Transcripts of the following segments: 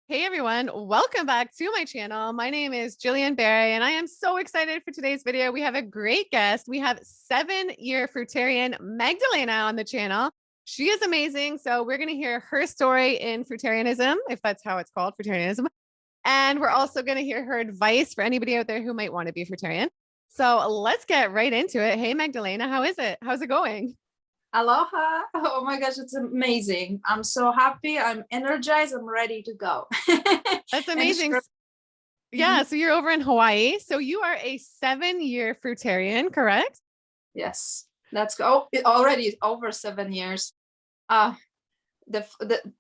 Hey everyone, welcome back to my channel. My name is Gillian Barry, and I am so excited for today's video. We have a great guest. We have 7-year fruitarian Magdalena on the channel. She is amazing. So we're going to hear her story in fruitarianism, if that's how it's called, fruitarianism. And we're also going to hear her advice for anybody out there who might want to be fruitarian. So let's get right into it. Hey Magdalena, how is it? How's it going? Aloha. Oh my gosh, it's amazing. I'm so happy. I'm energized. I'm ready to go. That's And amazing. sure. Yeah, Mhm. so you're over in Hawaii. So you are a 7-year fruitarian, correct? Yes, that's go. It already over 7 years. Uh the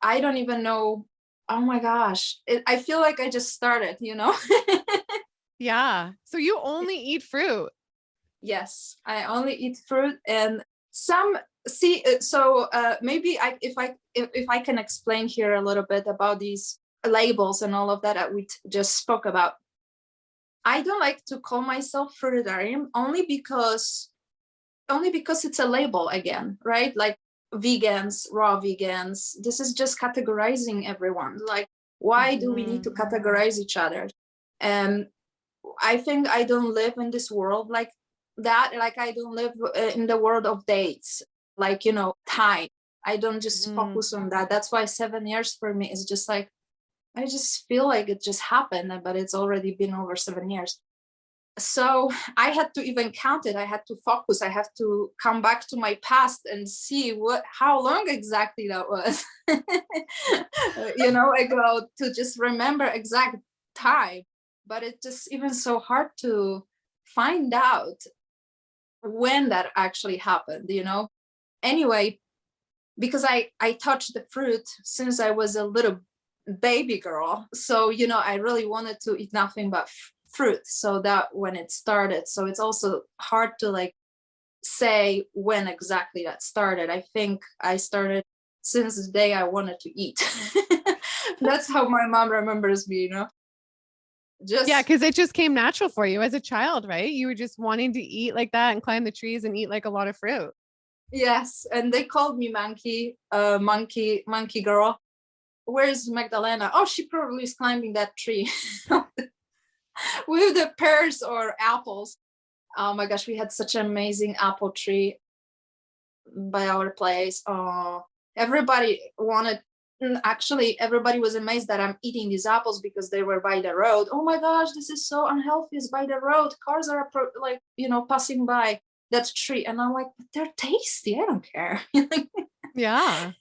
I don't even know. Oh my gosh. I feel like I just started. Yeah. So you only eat fruit. Yes, I only eat fruit and some see maybe if I can explain here a little bit about these labels and all of that just spoke about. I don't like to call myself fruitarian only because it's a label again, right? Like vegans, raw vegans. This is just categorizing everyone. Like, why do we need to Mhm. categorize each other? And I think I don't live in this world like that. Like I don't live in the world of dates, like time. I don't just Mhm. focus on that. That's why 7 years for me is just like I just feel like it just happened, but it's already been over 7 years. So I had to even count it. I had to focus. I have to come back to my past and see how long exactly that was, ago, to just remember exact time. But it's just even so hard to find out when that actually happened. Anyway, because I touched the fruit since I was a little baby girl. So, I really wanted to eat nothing but fruit. So that when it started. So it's also hard to like say when exactly that started. I think I started since the day I wanted to eat. That's how my mom remembers me. Yeah, Just because it just came natural for you as a child, right? You were just wanting to eat like that and climb the trees and eat like a lot of fruit. yes. And they called me monkey girl. Where's Magdalena? Oh, she probably is climbing that tree with the pears or apples. Oh my gosh, we had such an amazing apple tree by our place. Oh, everybody wanted. Actually, everybody was amazed that I'm eating these apples because they were by the road. Oh my gosh, this is so unhealthy. It's by the road. Cars are passing by that tree, and I'm like, but they're tasty. I don't care. Yeah.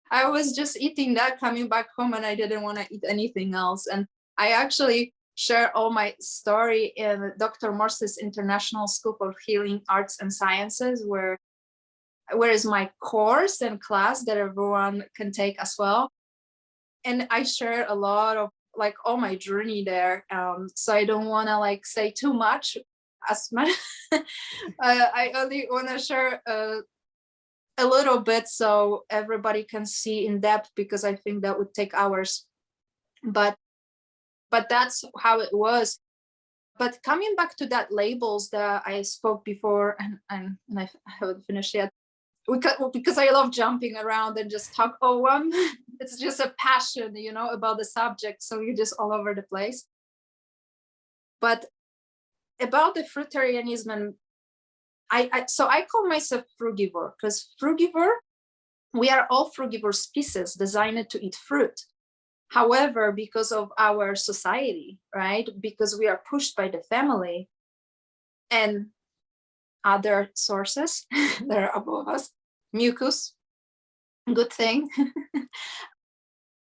I was just eating that coming back home, and I didn't want to eat anything else. And I actually share all my story in Dr. Morse's International School for Healing Arts and Sciences, where is my course and class that everyone can take as well. And I share a lot of like all my journey there. So I don't want to like say too much as much. I only want to share a little bit so everybody can see in depth, because I think that would take hours. But that's how it was. But coming back to that labels that I spoke before, and I haven't finished yet. Because I love jumping around and just talk. Oh, it's just a passion, about the subject. So you're just all over the place. But about the fruitarianism, and I call myself frugivore, because we are all frugivore species designed to eat fruit. However, because of our society, right? Because we are pushed by the family and other sources that are above us, mucus, good thing.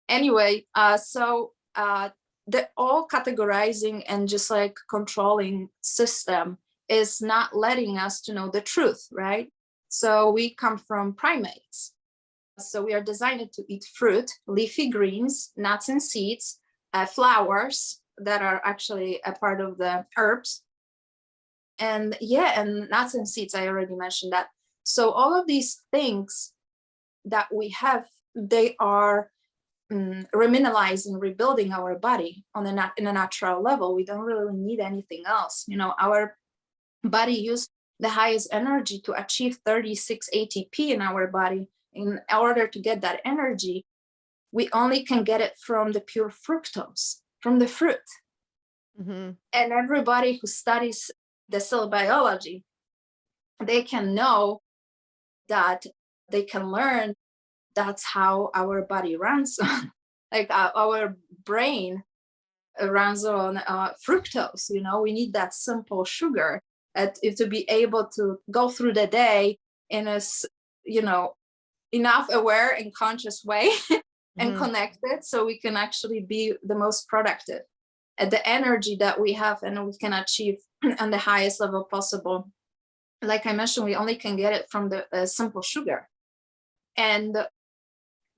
Anyway, the all categorizing and just like controlling system is not letting us to know the truth, right? So we come from primates. So we are designed to eat fruit, leafy greens, nuts and seeds, flowers that are actually a part of the herbs. And yeah, and nuts and seeds, I already mentioned that. So all of these things that we have, they are remineralizing, rebuilding our body in a natural level. We don't really need anything else. Our body uses the highest energy to achieve 36 ATP in our body. In order to get that energy, we only can get it from the pure fructose, from the fruit. And everybody who studies the cell biology, they can know that, they can learn that's how our body runs on. Like our brain runs on fructose. We need that simple sugar to be able to go through the day in a enough aware and conscious way and connected, so we can actually be the most productive at the energy that we have, and we can achieve on the highest level possible. Like I mentioned, we only can get it from the simple sugar, and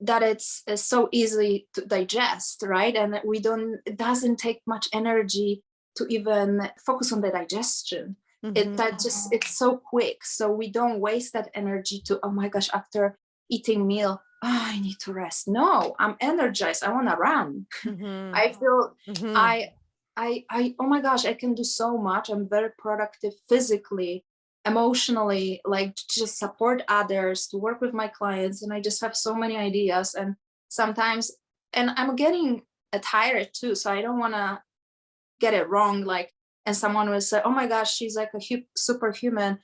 that it's so easy to digest, right? And it doesn't take much energy to even focus on the digestion. It's so quick, so we don't waste that energy to, oh my gosh, after eating meal, I need to rest. No, I'm energized, I want to run. I feel oh my gosh, I can do so much. I'm very productive physically, emotionally, like just support others, to work with my clients, and I just have so many ideas. And sometimes, and I'm getting tired too, so I don't want to get it wrong, like, and someone will say, oh my gosh, she's like a superhuman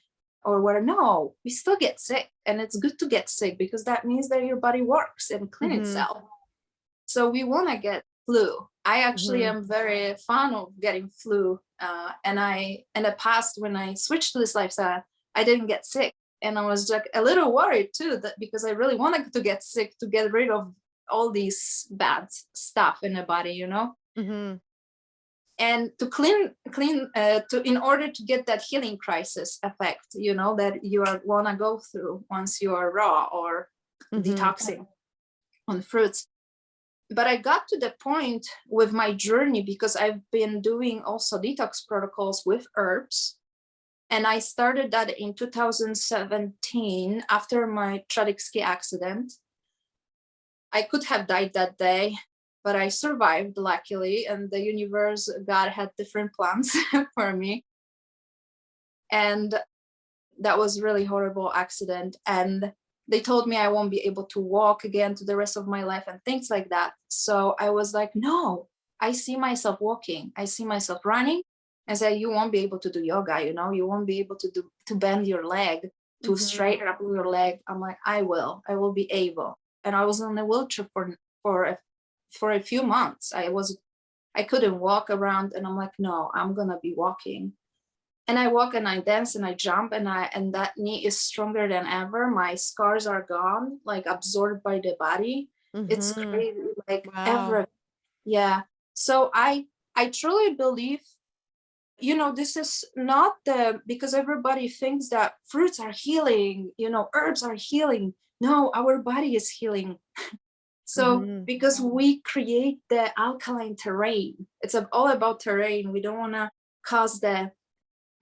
or what. No, we still get sick, and it's good to get sick, because that means that your body works and clean itself. So we want to get flu. I actually am very fond of getting flu. And in the past, when I switched to this lifestyle, I didn't get sick. And I was like a little worried too, that because I really wanted to get sick, to get rid of all these bad stuff in the body, and to in order to get that healing crisis effect, that you want to go through once you are raw or detoxing on fruits. But I got to the point with my journey, because I've been doing also detox protocols with herbs. And I started that in 2017 after my tragic ski accident. I could have died that day, but I survived, luckily. And the universe, God had different plans for me. And that was a really horrible accident. And they told me I won't be able to walk again to the rest of my life and things like that. So I was like, no, I see myself walking. I see myself running. I said, you won't be able to do yoga, you won't be able to bend your leg, to straighten up your leg. I'm like, I will be able. And I was in a wheelchair for a few months. I couldn't walk around, and I'm like, no, I'm gonna be walking. And I walk and I dance and I jump, and that knee is stronger than ever. My scars are gone, like absorbed by the body. It's crazy, like ever. Yeah. So I truly believe, this is not because everybody thinks that fruits are healing, herbs are healing. No, our body is healing. So because we create the alkaline terrain, it's all about terrain. We don't want to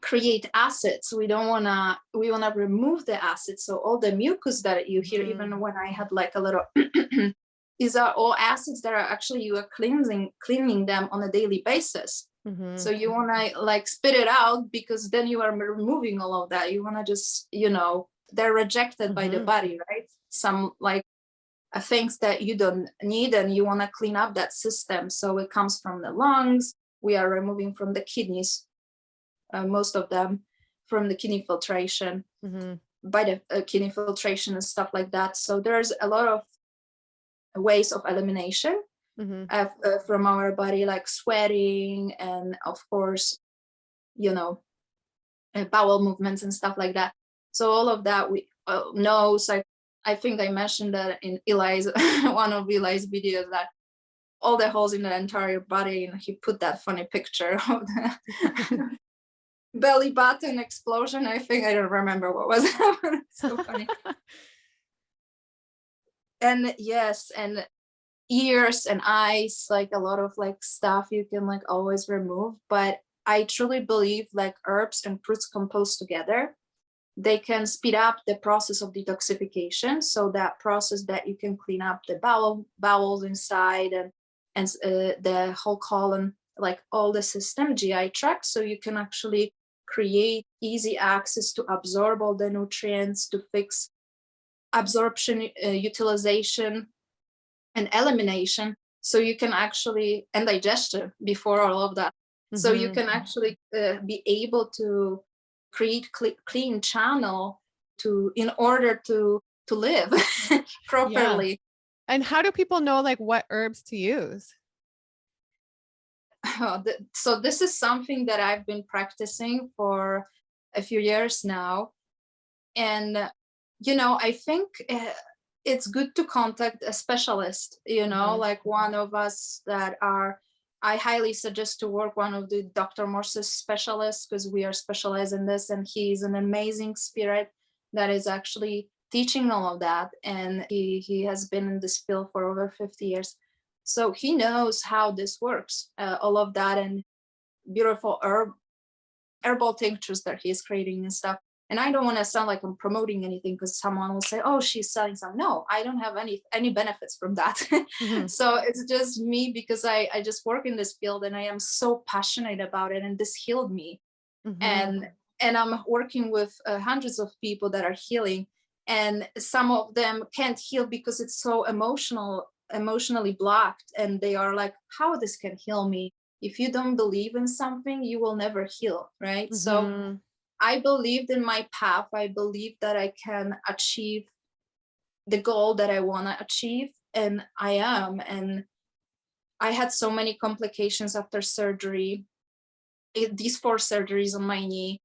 create acids. We want to remove the acids. So all the mucus that you hear, even when I had like a little, these are all acids that are actually, you are cleaning them on a daily basis. So you want to like spit it out, because then you are removing all of that. You want to just, they're rejected by the body, right? Some like things that you don't need, and you want to clean up that system. So it comes from the lungs. We are removing from the kidneys, most of them, from the kidney filtration, by the kidney filtration and stuff like that. So there's a lot of ways of elimination from our body, like sweating, and of course, bowel movements and stuff like that. So all of that we know. So I think I mentioned that in Eli's one of Eli's videos, that all the holes in the entire body, and he put that funny picture of the belly button explosion. I think I don't remember what was it. So funny. And yes, and ears and eyes, like a lot of like stuff you can like always remove. But I truly believe like herbs and fruits composed together, they can speed up the process of detoxification. So that process that you can clean up the bowels inside, and the whole colon, like all the system, GI tract. So you can actually create easy access to absorb all the nutrients, to fix absorption, utilization, and elimination. So you can actually, and digestion before all of that. So you can actually be able to create clean channel in order to live properly. Yeah. And how do people know like what herbs to use? So this is something that I've been practicing for a few years now. And, I think it's good to contact a specialist, like one of us I highly suggest to work one of the Dr. Morse's specialists, because we are specialized in this, and he's an amazing spirit that is actually teaching all of that. And he has been in this field for over 50 years. So he knows how this works, all of that, and beautiful herbal tinctures that he's creating and stuff. And I don't want to sound like I'm promoting anything, because someone will say, oh, she's selling some. No, I don't have any benefits from that. So it's just me, because I just work in this field and I am so passionate about it, and this healed me. And I'm working with hundreds of people that are healing, and some of them can't heal because it's so emotionally blocked, and they are like, how this can heal me? If you don't believe in something, you will never heal, right? So I believed in my path. I believe that I can achieve the goal that I want to achieve, and I am. And I had so many complications after surgery, these 4 surgeries on my knee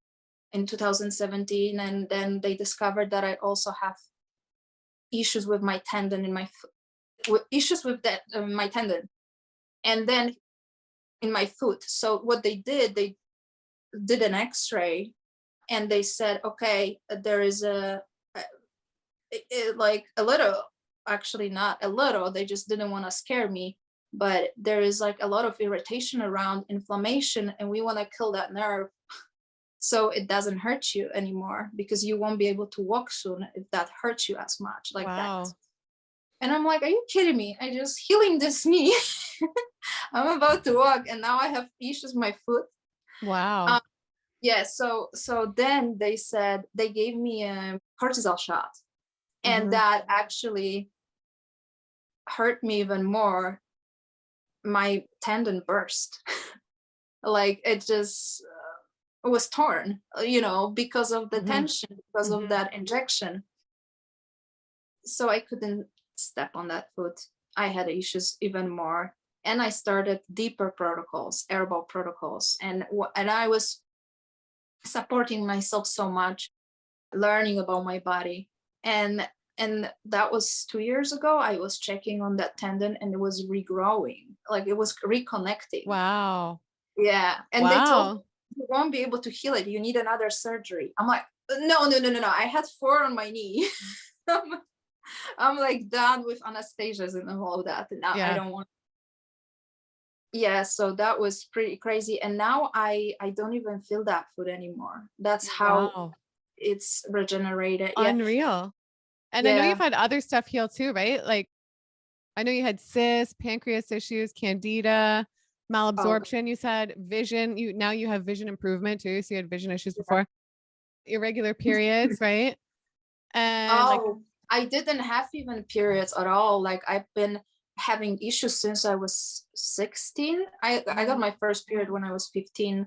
in 2017, and then they discovered that I also have issues with my tendon in my issues with that my tendon, and then in my foot. So what they did an X-ray, and they said, okay, there is like a little, actually not a little, they just didn't want to scare me, but there is like a lot of irritation around inflammation, and we want to kill that nerve so it doesn't hurt you anymore, because you won't be able to walk soon if that hurts you as much like that. And I'm like, are you kidding me? I just healing this knee. I'm about to walk, and now I have issues with my foot. Wow. Yeah, so then they said, they gave me a cortisol shot, and that actually hurt me even more. My tendon burst. Like it just was torn, because of the tension, because of that injection. So I couldn't step on that foot. I had issues even more, and I started deeper protocols, herbal protocols, and I was supporting myself so much, learning about my body. And that was 2 years ago. I was checking on that tendon, and it was regrowing, like it was reconnecting. Wow. Yeah. And they told me, you won't be able to heal it, you need another surgery. I'm like, no, I had 4 on my knee. I'm like done with anastasias and all of that, and now I don't want. Yeah, so that was pretty crazy. And now I don't even feel that food anymore. That's how it's regenerated. Unreal. And I know you've had other stuff heal too, right? Like I know you had cysts, pancreas issues, candida, malabsorption. You said vision. Now you have vision improvement too. So you had vision issues before. Irregular periods, right? And I didn't have even periods at all. Like I've been having issues since I was 16. I got my first period when I was 15,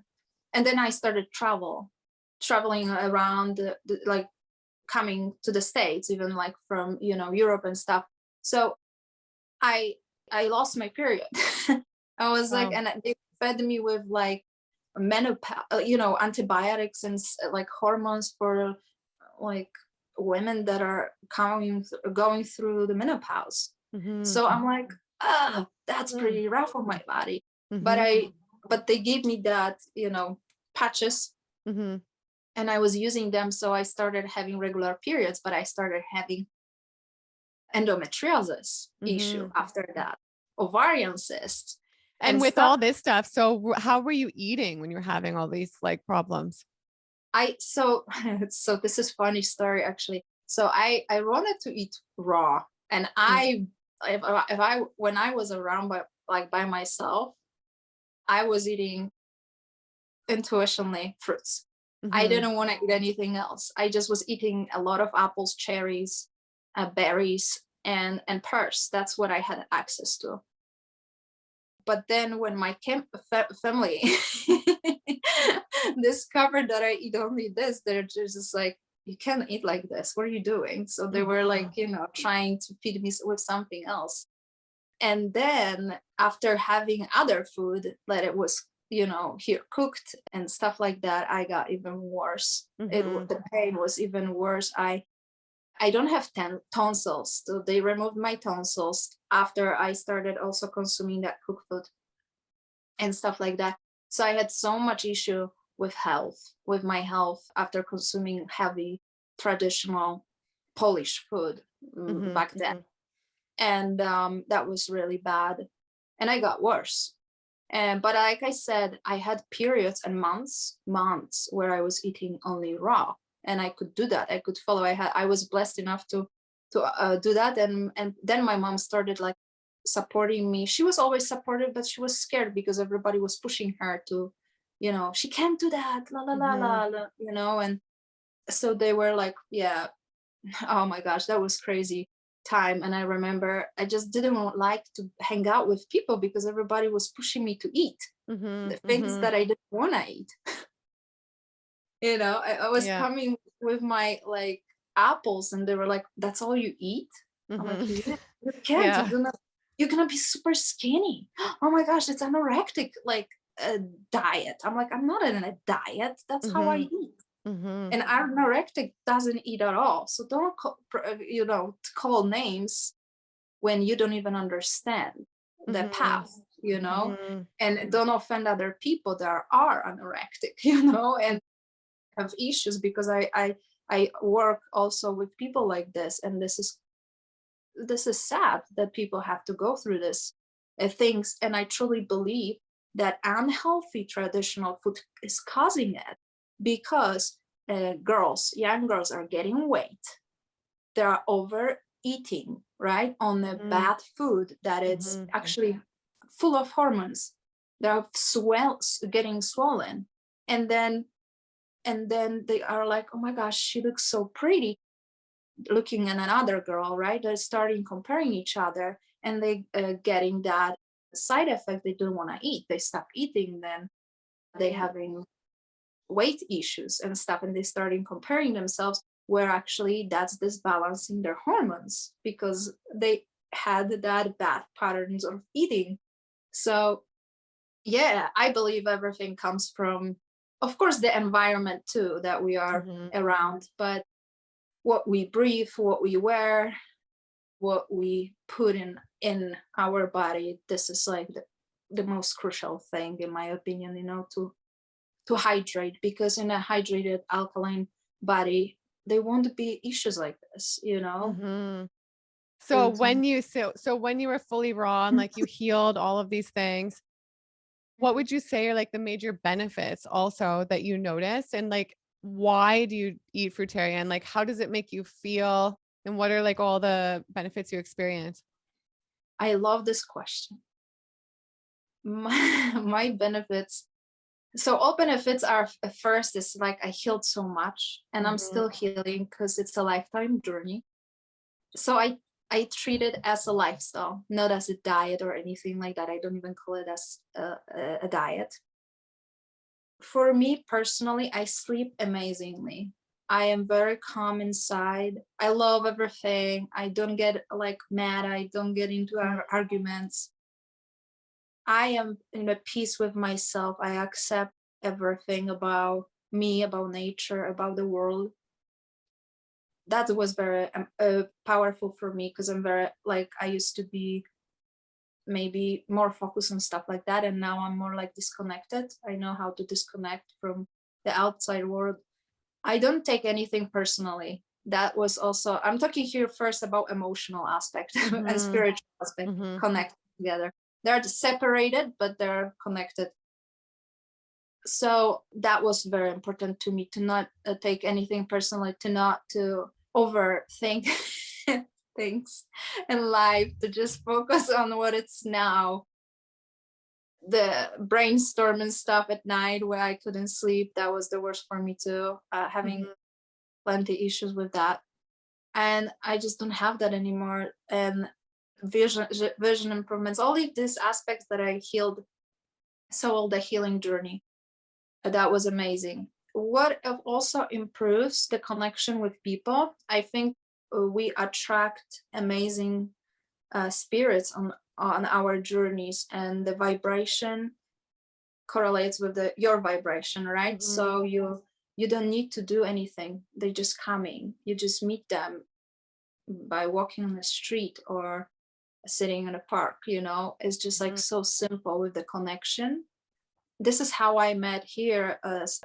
and then I started traveling around, like coming to the States, even like from Europe and stuff. So I lost my period. I was like, and they fed me with like menopause, antibiotics and like hormones for like women that are going through the menopause. So I'm like, that's pretty rough on my body. But they gave me that, patches, and I was using them. So I started having regular periods, but I started having endometriosis issue after that, ovarian cysts. And with all this stuff, so how were you eating when you were having all these like problems? So this is funny story actually. So I wanted to eat raw, and when I was around by myself, I was eating intuitionally fruits. I didn't want to eat anything else. I just was eating a lot of apples, cherries, berries, and purse. That's what I had access to. But then when my family discovered that I eat only this, they're just like, you can't eat like this. What are you doing? So they were like, trying to feed me with something else. And then after having other food that it was, here cooked and stuff like that, I got even worse. The pain was even worse. I don't have tonsils, so they removed my tonsils after I started also consuming that cooked food and stuff like that. So I had so much issue with my health after consuming heavy traditional Polish food back then. And that was really bad. And I got worse. But like I said, I had periods and months where I was eating only raw. And I could do that. I could follow. I was blessed enough to do that. And then my mom started like supporting me. She was always supportive, but she was scared because everybody was pushing her to, she can't do that, la la la la, and so they were like, yeah, oh my gosh, that was crazy time. And I remember I just didn't like to hang out with people because everybody was pushing me to eat the things that I didn't want to eat. I was coming with my like apples and they were like, that's all you eat? I'm like, you can't, you're gonna be super skinny. Oh my gosh, it's anorectic like a diet. I'm like, I'm not in a diet, that's how I eat. And anorectic doesn't eat at all. So don't call names when you don't even understand the path, and don't offend other people that are anorectic, and have issues, because I work also with people like this, and this is sad that people have to go through this things. And I truly believe that unhealthy traditional food is causing it, because young girls are getting weight. They are overeating, right, on the bad food that it's actually full of hormones. They're getting swollen, and then they are like, oh my gosh, she looks so pretty, looking at another girl, right? They're starting comparing each other, and they getting that side effect. They don't want to eat. They stop eating, then they having weight issues and stuff, and they starting comparing themselves, where actually that's disbalancing their hormones because they had that bad patterns of eating. So yeah, I believe everything comes from, of course, the environment too that we are around, but what we breathe, what we wear, what we put in our body, this is like the most crucial thing, in my opinion, to hydrate, because in a hydrated alkaline body, there won't be issues like this, So when you were fully raw and like you healed all of these things, what would you say are like the major benefits also that you noticed? And like, why do you eat fruitarian? Like, how does it make you feel? And what are like all the benefits you experience? I love this question. My benefits. So all benefits are, first is like, I healed so much, and I'm still healing because it's a lifetime journey. So I treat it as a lifestyle, not as a diet or anything like that. I don't even call it as a diet. For me personally, I sleep amazingly. I am very calm inside. I love everything. I don't get like mad. I don't get into arguments. I am in a peace with myself. I accept everything about me, about nature, about the world. That was very powerful for me, because I'm very, like, I used to be maybe more focused on stuff like that, and now I'm more like disconnected. I know how to disconnect from the outside world. I don't take anything personally. That was also, I'm talking here first about emotional aspect and spiritual aspect, connected together. They're separated, but they're connected. So that was very important to me, to not take anything personally, to not to overthink things in life, to just focus on what it's now. The brainstorming stuff at night where I couldn't sleep, that was the worst for me too, having plenty issues with that. And I just don't have that anymore. And vision improvements, all of these aspects that I healed. So all the healing journey, that was amazing. What also improves the connection with people, I think we attract amazing spirits on our journeys, and the vibration correlates with your vibration, right? So you don't need to do anything. They just coming. You just meet them by walking on the street or sitting in a park, it's just like so simple with the connection. This is how I met here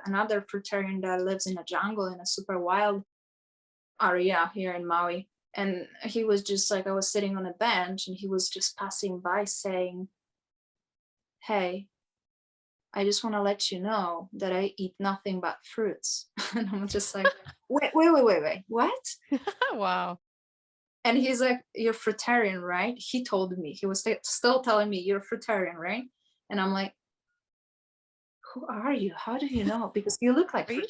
another fruitarian that lives in a jungle in a super wild area here in Maui. And he was just like, I was sitting on a bench and he was just passing by saying, "Hey, I just want to let you know that I eat nothing but fruits." And I'm just like, wait, what? Wow. And he's like, "You're fruitarian, right?" He told me, he was still telling me, "You're fruitarian, right?" And I'm like, "Who are you? How do you know? Because you look like Right?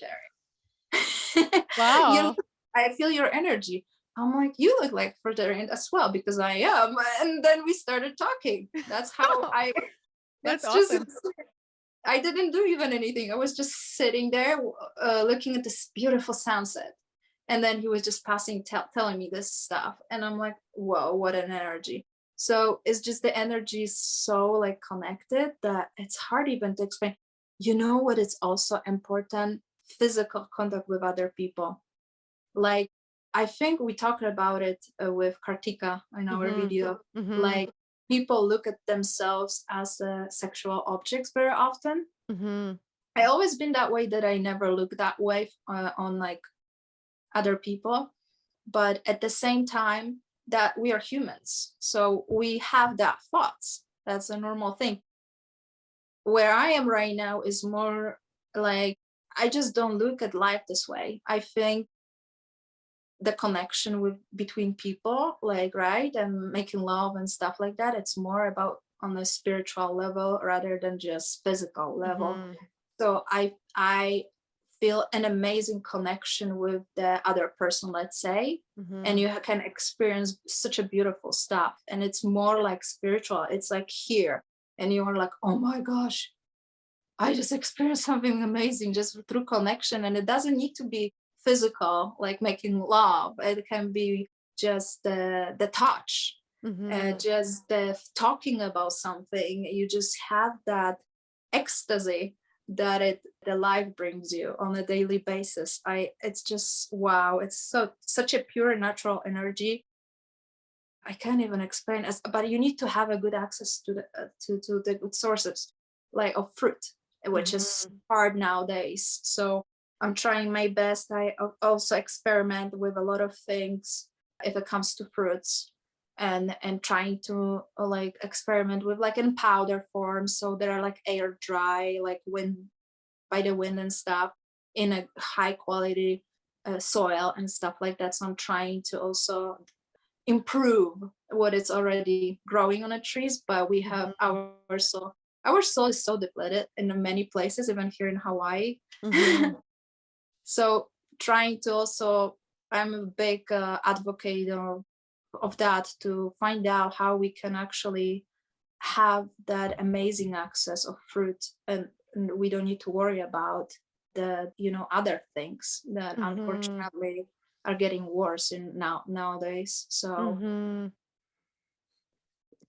fruitarian." Wow. I feel your energy. I'm like, "You look like fruitarian as well," because I am. And then we started talking. That's how That's it's just, awesome. I didn't do even anything. I was just sitting there looking at this beautiful sunset. And then he was just passing, telling me this stuff. And I'm like, whoa, what an energy. So it's just the energy is so like connected that it's hard even to explain. You know what is also important? Physical contact with other people. Like, I think we talked about it with Kartika in our video. Like, people look at themselves as sexual objects very often. I always been that way, that I never look that way on like other people, but at the same time that we are humans, so we have that thoughts. That's a normal thing. Where I am right now is more like, I just don't look at life this way. I think the connection with between people, like, right, and making love and stuff like that, it's more about on a spiritual level rather than just physical level. So I feel an amazing connection with the other person, let's say, and you can experience such a beautiful stuff, and it's more like spiritual. It's like here, and you are like, oh my gosh, I just experienced something amazing just through connection. And it doesn't need to be physical, like making love. It can be just the touch, just the talking about something. You just have that ecstasy that the life brings you on a daily basis. It's just wow. It's such a pure natural energy. I can't even explain it, but you need to have a good access to the good sources, like of fruit, which is hard nowadays. So I'm trying my best. I also experiment with a lot of things if it comes to fruits, and trying to like experiment with like in powder form, so they are like air dry, like wind by the wind and stuff, in a high quality soil and stuff like that. So I'm trying to also improve what is already growing on the trees, but we have our soil. Our soil is so depleted in many places, even here in Hawaii. So trying to also, I'm a big advocate of that, to find out how we can actually have that amazing access of fruit, and we don't need to worry about the other things that unfortunately are getting worse nowadays. So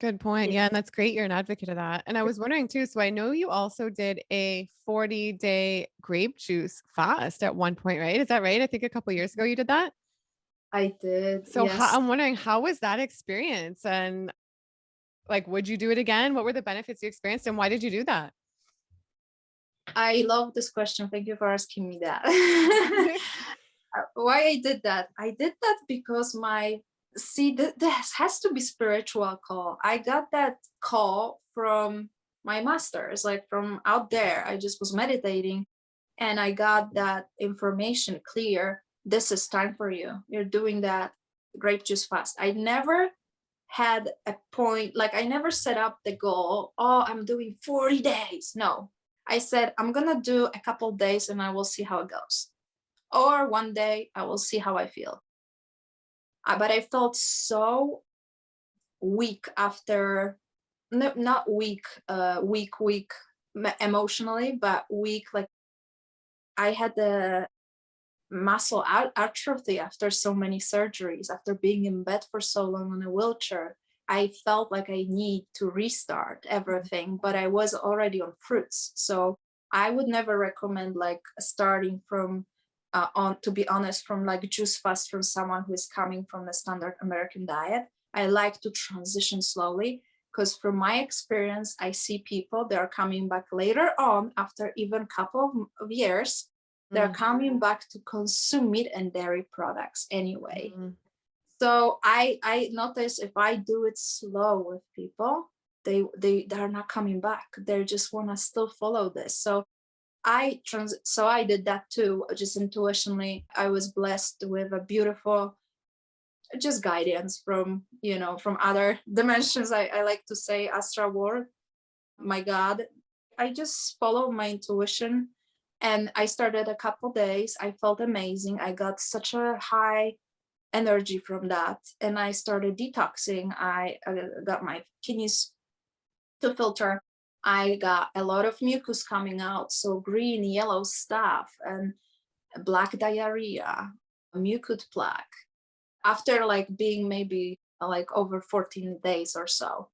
Good point. Yeah, and that's great. You're an advocate of that. And I was wondering too, so I know you also did a 40-day grape juice fast at one point, right? Is that right? I think a couple years ago you did that. I did, So yes. I'm wondering, how was that experience? And like, would you do it again? What were the benefits you experienced and why did you do that? I love this question. Thank you for asking me that. Why I did that? I did that because this has to be spiritual call. I got that call from my masters, like from out there. I just was meditating and I got that information clear. This is time for you. You're doing that grape juice fast. I never had a point, like I never set up the goal, oh, I'm doing 40 days. No, I said, I'm going to do a couple days and I will see how it goes. Or one day I will see how I feel. But I felt so weak after, no, not weak, weak emotionally, but weak. Like I had the muscle atrophy after so many surgeries, after being in bed for so long in a wheelchair. I felt like I need to restart everything, but I was already on fruits. So I would never recommend like starting from on, to be honest, from like juice fast from someone who is coming from the standard American diet. I like to transition slowly because from my experience, I see people that are coming back later on after even a couple of years. They're coming back to consume meat and dairy products anyway. So I notice if I do it slow with people, they're not coming back. They just want to still follow this. So I did that too, just intuitionally. I was blessed with a beautiful just guidance from, from other dimensions. I like to say astral world, my God. I just followed my intuition, and I started a couple days. I felt amazing. I got such a high energy from that, and I started detoxing. I got my kidneys to filter. I got a lot of mucus coming out, so green, yellow stuff, and black diarrhea, mucus plaque. After like being maybe like over 14 days or so,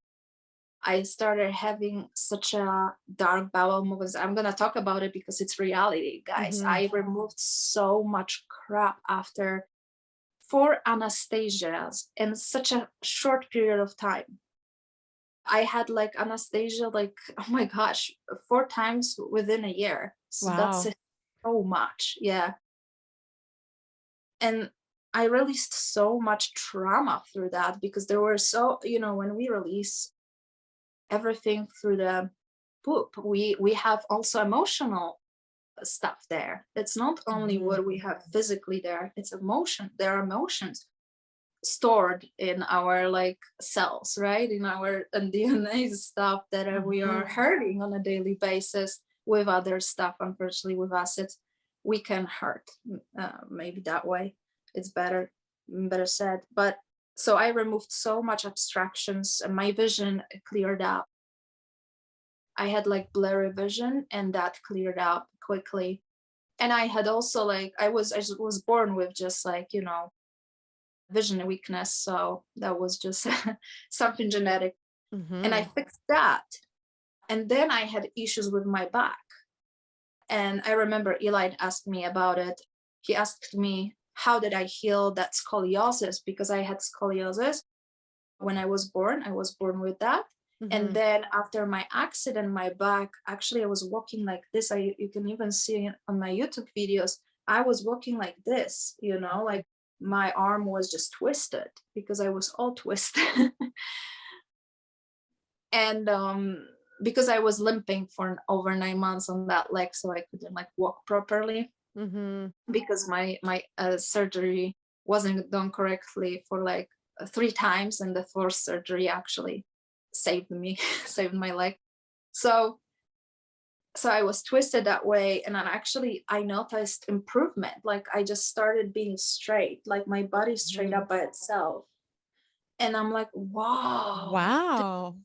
I started having such a dark bowel movements. I'm gonna talk about it because it's reality, guys. I removed so much crap after 4 anesthesias in such a short period of time. I had like anesthesia, like, oh my gosh, 4 times within a year. So that's Wow. so much. Yeah. And I released so much trauma through that because there were so, when we release everything through the poop, we have also emotional stuff there. It's not only what we have physically there, it's emotion. There are emotions stored in our like cells, right, in our DNA stuff that we are hurting on a daily basis with other stuff. Unfortunately, with acids we can hurt, maybe that way it's better said. But so I removed so much abstractions and my vision cleared up. I had like blurry vision, and that cleared up quickly. And I had also like I was born with just like, vision weakness, so that was just something genetic. And I fixed that. And then I had issues with my back. And I remember Eli asked me about it. He asked me, how did I heal that scoliosis? Because I had scoliosis when I was born. I was born with that. And then after my accident, my back, actually, I was walking like this. You can even see it on my YouTube videos. I was walking like this, like my arm was just twisted because I was all twisted. And because I was limping for over 9 months on that leg, so I couldn't like walk properly because my surgery wasn't done correctly for like 3 times, and the fourth surgery actually saved me, saved my leg. So I was twisted that way, and then actually I noticed improvement. Like I just started being straight, like my body straight up by itself. And I'm like, wow, Wow.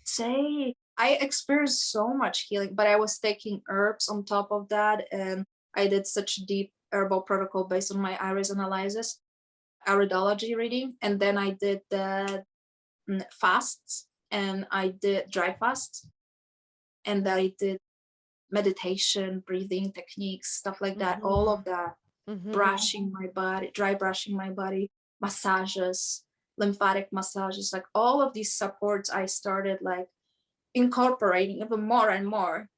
say I experienced so much healing, but I was taking herbs on top of that, and I did such deep herbal protocol based on my iris analysis, iridology reading, and then I did the fasts, and I did dry fasts, and I did meditation, breathing techniques, stuff like that, all of that, brushing my body, dry brushing my body, massages, lymphatic massages, like all of these supports I started like incorporating even more and more.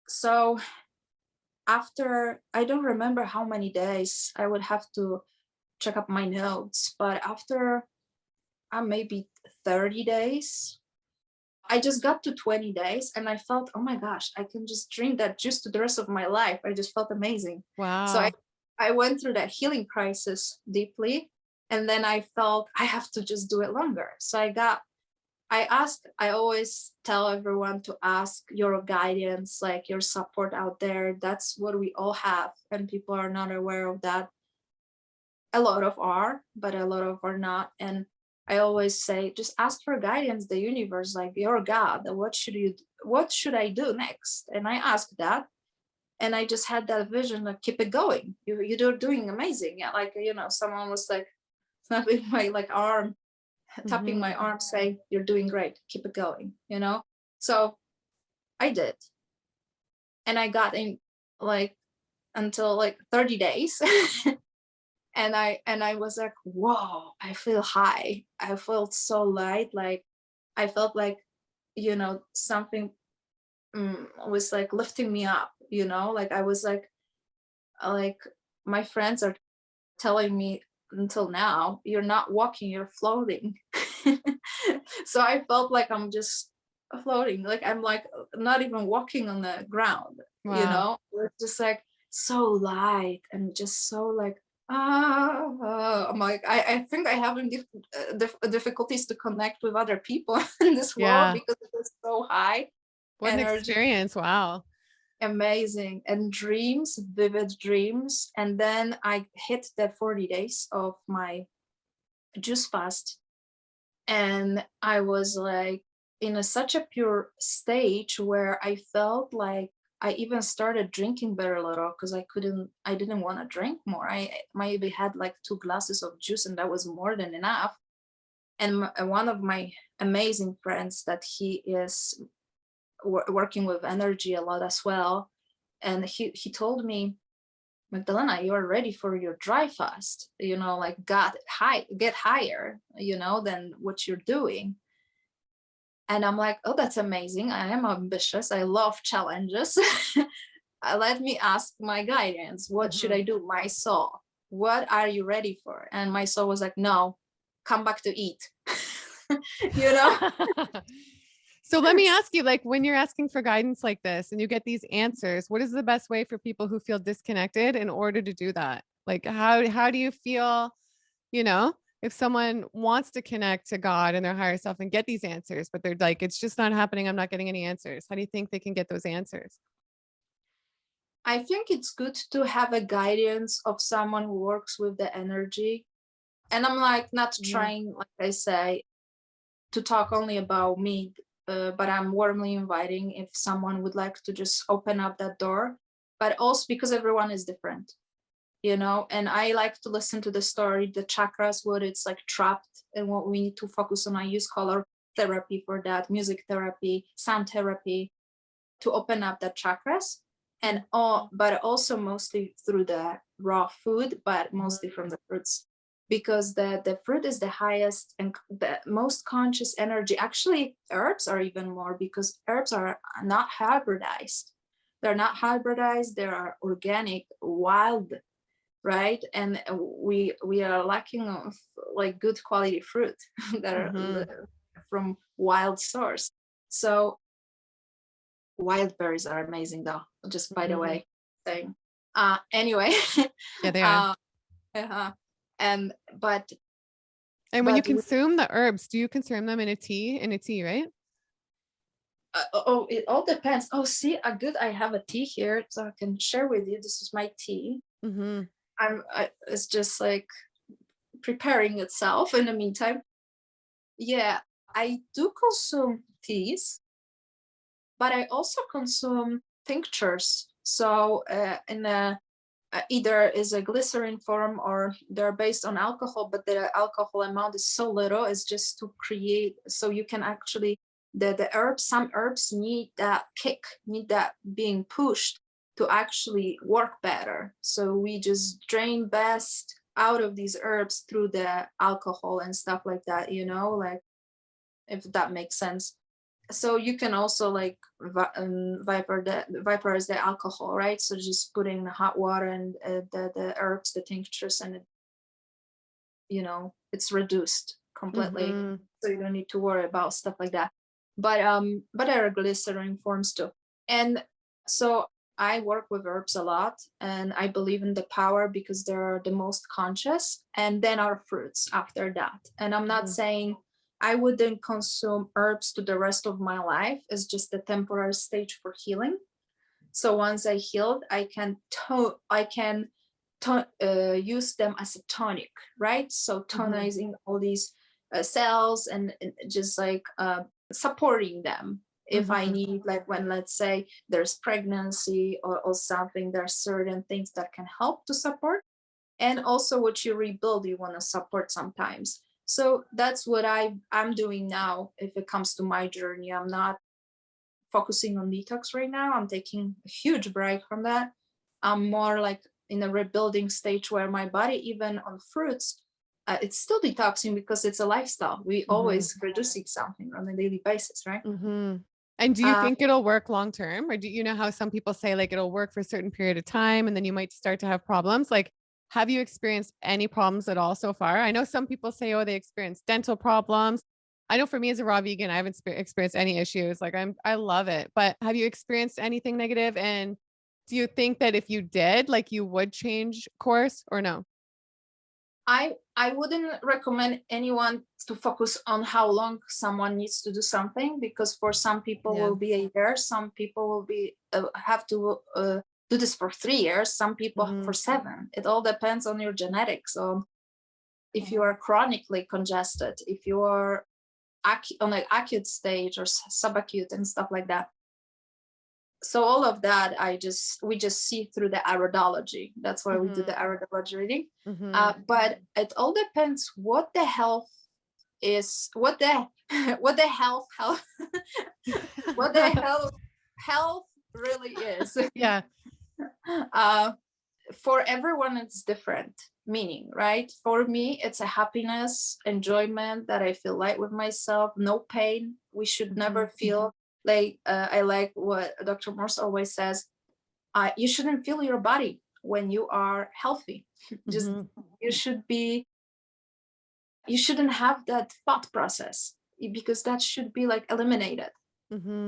So after, I don't remember how many days, I would have to check up my notes, but after maybe 30 days, I just got to 20 days and I felt, oh my gosh, I can just drink that juice to the rest of my life. I just felt amazing. So Wow. I went through that healing crisis deeply. And then I felt I have to just do it longer. So I always tell everyone to ask your guidance, like your support out there. That's what we all have. And people are not aware of that. a lot of are, but a lot of are not. And I always say, just ask for guidance, the universe, like your God, what should I do next? And I asked that. And I just had that vision of keep it going. You're doing amazing. Yeah. Like, someone was like snapping my like arm, tapping my Mm-hmm. arm, saying, you're doing great. Keep it going. So I did. And I got in like until like 30 days. and I was like, whoa, I feel high. I felt so light. Like I felt like, something was like lifting me up, like I was like my friends are telling me until now, you're not walking, you're floating. So I felt like I'm just floating, like I'm like not even walking on the ground. Wow. It's just like so light and just so like I'm like I think I having difficulties to connect with other people in this world Yeah. because it's so high What an energy. experience. Wow. Amazing. And dreams, vivid dreams. And then I hit the 40 days of my juice fast. And I was like in such a pure stage where I felt like I even started drinking very little because I didn't want to drink more. I maybe had like 2 glasses of juice and that was more than enough. And one of my amazing friends that he is working with energy a lot as well. And he told me, Magdalena, you are ready for your dry fast, like get higher, than what you're doing. And I'm like, oh, that's amazing. I am ambitious. I love challenges. Let me ask my guidance. What should I Mm-hmm. do? My soul, what are you ready for? And my soul was like, no, come back to eat. you know So let me ask you, like, when you're asking for guidance like this and you get these answers, what is the best way for people who feel disconnected in order to do that? Like, how do you feel, you know, if someone wants to connect to God and their higher self and get these answers, but they're like, it's just not happening. I'm not getting any answers. How do you think they can get those answers? I think it's good to have a guidance of someone who works with the energy. And I'm like not Mm-hmm. trying, like I say, to talk only about me, but I'm warmly inviting if someone would like to just open up that door. But also because everyone is different, and I like to listen to the story, the chakras, what it's like trapped and what we need to focus on. I use color therapy for that, music therapy, sound therapy to open up the chakras. And all, but also mostly through the raw food, but mostly from the fruits, because the fruit is the highest and the most conscious energy. Actually, herbs are even more because herbs are not hybridized. They're not hybridized. They are organic, wild, right? And we are lacking of like good quality fruit that are Mm-hmm. from wild source. So wild berries are amazing though, just by the Mm-hmm. way saying. Anyway. Yeah, they are. uh, uh and And when you but we, consume the herbs, do you consume them in a tea? In a tea, right? oh, it all depends. Oh, see, good, I have a tea here so I can share with you. This is my tea. Mm-hmm. It's just like preparing itself in the meantime. Yeah, I do consume teas, but I also consume tinctures. So in a either is a glycerin form or they're based on alcohol, but the alcohol amount is so little, it's just to create, so you can actually, the herbs, some herbs need that kick, need that being pushed to actually work better. So we just drain best out of these herbs through the alcohol and stuff like that, like if that makes sense. So you can also like vaporize the alcohol, right? So just put in the hot water and the herbs, the tinctures, and it's reduced completely, Mm-hmm. so you don't need to worry about stuff like that. But there are glycerin forms too. And so I work with herbs a lot, and I believe in the power because they're the most conscious, and then our fruits after that. And I'm not saying I wouldn't consume herbs to the rest of my life. It's just a temporary stage for healing. So once I healed, I can use them as a tonic, right? So Mm-hmm. tonizing all these cells and just like supporting them. If I Mm-hmm. need, like when, let's say there's pregnancy or something, there are certain things that can help to support. And also what you rebuild, you want to support sometimes. So that's what I'm doing now. If it comes to my journey, I'm not focusing on detox right now. I'm taking a huge break from that. I'm more like in a rebuilding stage where my body, even on fruits, it's still detoxing because it's a lifestyle. We Mm-hmm. always reducing something on a daily basis, right? Mm-hmm. And do you Uh, think it'll work long term? Or do you know how some people say like it'll work for a certain period of time and then you might start to have problems? Like, have you experienced any problems at all so far? I know some people say, oh, they experience dental problems. I know for me as a raw vegan, I haven't experienced any issues. Like I love it. But have you experienced anything negative? And do you think that if you did, like you would change course or no? I wouldn't recommend anyone to focus on how long someone needs to do something, because for some people Yeah. will be a year, some people will be have to do this for 3 years, some people Mm-hmm. for 7. It all depends on your genetics. So if you are chronically congested, if you are on an acute stage or subacute and stuff like that. So all of that, we just see through the iridology. That's why we do the Mm-hmm. iridology reading. Mm-hmm. But it all depends what the health is, what the what the health what the health really is. Yeah. uh, for everyone, it's different meaning, right? For me, it's a happiness, enjoyment, that I feel light with myself, no pain. We should Mm-hmm. never feel like I like what Dr. Morse always says. You shouldn't feel your body when you are healthy. Just Mm-hmm. you should be you shouldn't have that thought process, because that should be like eliminated.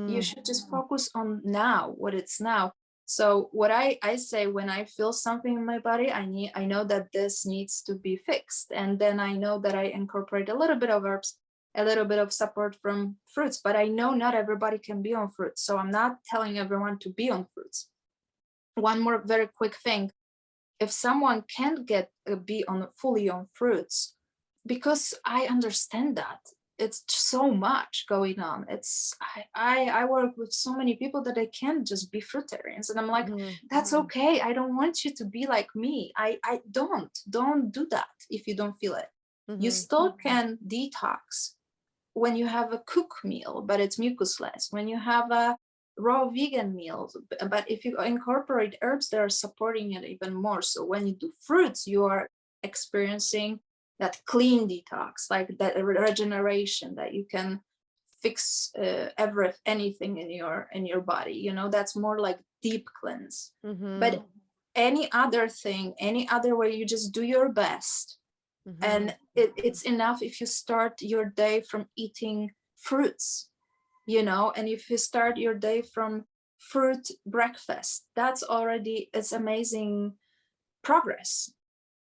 You Mm-hmm. should just focus on now, what it's now. So what I say, when I feel something in my body, I know that this needs to be fixed, and then I know that I incorporate a little bit of herbs, a little bit of support from fruits. But I know not everybody can be on fruits, so I'm not telling everyone to be on fruits. One more very quick thing: if someone can't get be on fully on fruits, because I understand that it's so much going on. I work with so many people that they can't just be fruitarians, and I'm like, Mm-hmm. that's okay. I don't want you to be like me. I don't do that. If you don't feel it, you Mm-hmm. still can detox when you have a cook meal, but it's mucusless. When you have a raw vegan meal, but if you incorporate herbs, they're supporting it even more. So when you do fruits, you are experiencing that clean detox, like that regeneration, that you can fix anything in your body. That's more like deep cleanse. Mm-hmm. But any other thing, any other way, you just do your best, Mm-hmm. and it's enough if you start your day from eating fruits, and if you start your day from fruit breakfast, that's already, it's amazing progress.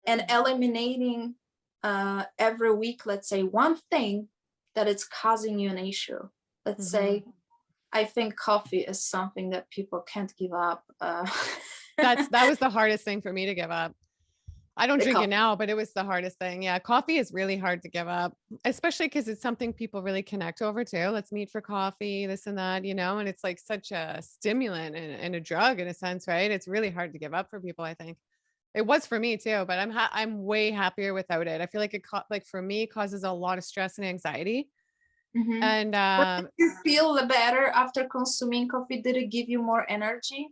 And eliminating every week, let's say, one thing that is causing you an issue. Let's Mm-hmm. say, I think coffee is something that people can't give up. That was the hardest thing for me to give up. I don't The drink it coffee. now, but it was the hardest thing. Yeah, coffee is really hard to give up, especially because it's something people really connect over to. Let's meet for coffee, this and that, and it's like such a stimulant and a drug in a sense, right? It's really hard to give up for people, I think. It was for me too, but I'm way happier without it. I feel like like for me causes a lot of stress and anxiety. Mhm. And But did you feel better after consuming coffee? Did it give you more energy?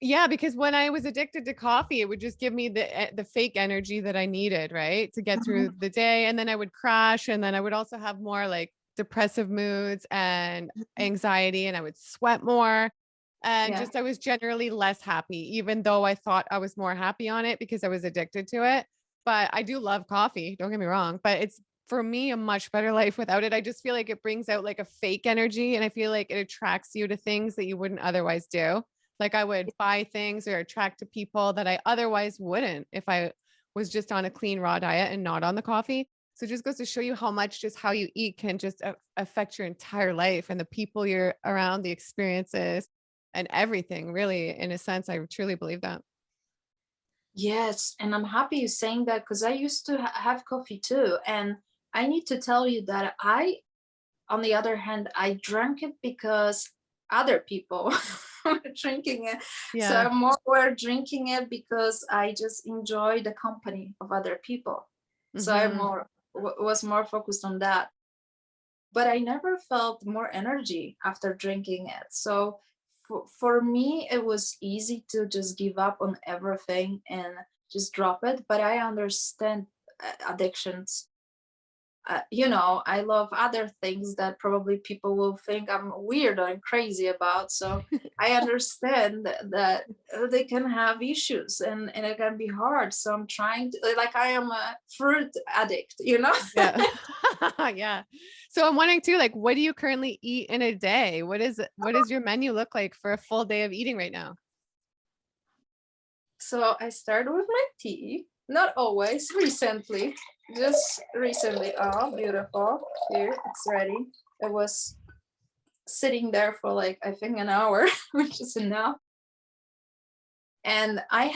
yeah, because when I was addicted to coffee, it would just give me the fake energy that I needed, right? To get through Mhm. the day. And then I would crash. And then I would also have more like depressive moods and anxiety, and I would sweat more. And Yeah. just I was generally less happy, even though I thought I was more happy on it because I was addicted to it. But I do love coffee, don't get me wrong, but it's for me a much better life without it. I just feel like it brings out like a fake energy, and I feel like it attracts you to things that you wouldn't otherwise do. Like I would buy things or attract to people that I otherwise wouldn't if I was just on a clean raw diet and not on the coffee. So it just goes to show you how much just how you eat can just affect your entire life and the people you're around, the experiences and everything, really. In a sense, I truly believe that. Yes, and I'm happy you're saying that because I used to have coffee too. And I need to tell you that on the other hand, I drank it because other people were drinking it. So Yeah. I'm more drinking it because I just enjoy the company of other people. So I Hmm. was more focused on that. But I never felt more energy after drinking it. So for me, it was easy to just give up on everything and just drop it. But I understand addictions. I love other things that probably people will think I'm weird or crazy about. So I understand that they can have issues and it can be hard. So I'm trying to, like, I am a fruit addict. Yeah. Yeah. So I'm wondering too, like, what do you currently eat in a day? What does your menu look like for a full day of eating right now? So I started with my tea, not always, recently, just recently. Oh, beautiful. Here, it's ready. It was sitting there for like, I think, an hour, which is enough. And I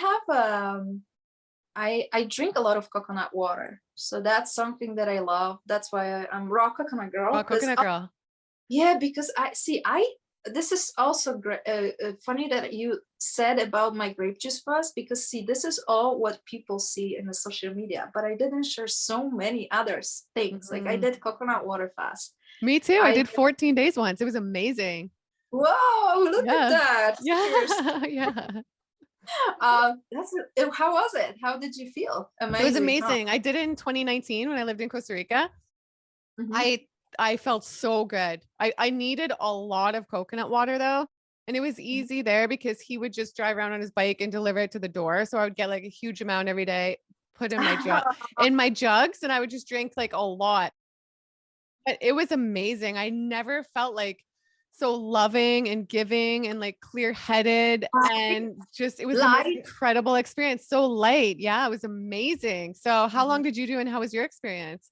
drink a lot of coconut water. So that's something that I love. That's why I'm raw coconut girl. Oh, coconut girl. Yeah, because this is also funny that you said about my grape juice fast, because see, this is all what people see in the social media, but I didn't share so many other things. Like I Mhm. did coconut water fast. Me too. I I did 14 days once. It was amazing. Whoa, look at Yeah. that. Cheers. Yeah. Yeah. How was it? How did you feel? It was Amazing, huh? amazing. I did it in 2019 when I lived in Costa Rica. Mhm. I I felt so good. I needed a lot of coconut water though. And it was easy there because he would just drive around on his bike and deliver it to the door. So I would get like a huge amount every day, put in my jugs, and I would just drink like a lot. But it was amazing. I never felt like so loving and giving and like clear-headed, and just it was the most Light. incredible experience. So light. Yeah, it was amazing. So how long did you do and how was your experience?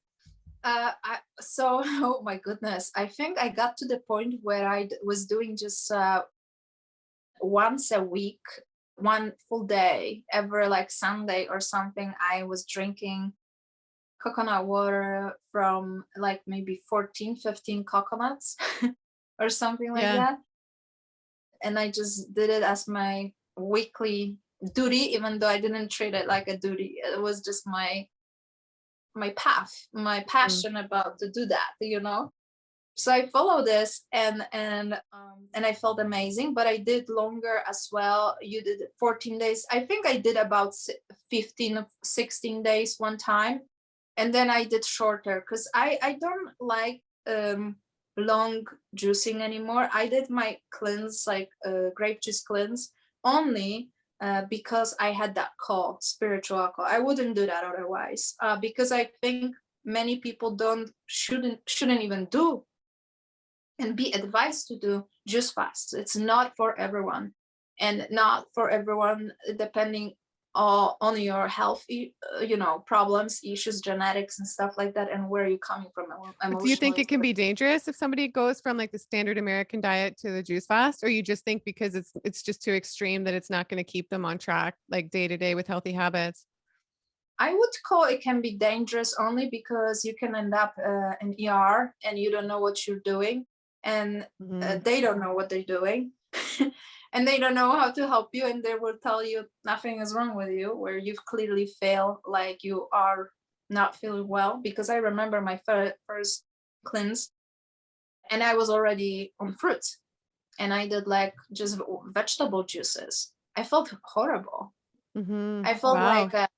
Oh my goodness, I think I got to the point where was doing just once a week, one full day, every like Sunday or something. I was drinking coconut water from like maybe 14, 15 coconuts or something like Yeah. that. And I just did it as my weekly duty, even though I didn't treat it like a duty. It was just my path, my Mm. passion about to do that. So I followed this and I felt amazing, but I did longer as well. You did 14 days. I think I did about 15, 16 days one time. And then I did shorter because I don't like long juicing anymore. I did my cleanse, like grape juice cleanse, only because I had that call, spiritual call. I wouldn't do that otherwise, because I think many people don't shouldn't even do and be advised to do juice fast. It's not for everyone, and not for everyone depending on your health, problems, issues, genetics, and stuff like that, and where you're coming from But do you think emotionally. it can be dangerous if somebody goes from like the standard American diet to the juice fast, or you just think because it's just too extreme that it's not going to keep them on track like day to day with healthy habits? I would call it can be dangerous only because you can end up in ER and you don't know what you're doing, and Mhm. they don't know what they're doing, and they don't know how to help you, and they will tell you nothing is wrong with you, where you've clearly failed, like you are not feeling well. Because I remember my first cleanse, and I was already on fruit, and I did like just vegetable juices. I felt horrible. Mhm. I felt Wow. like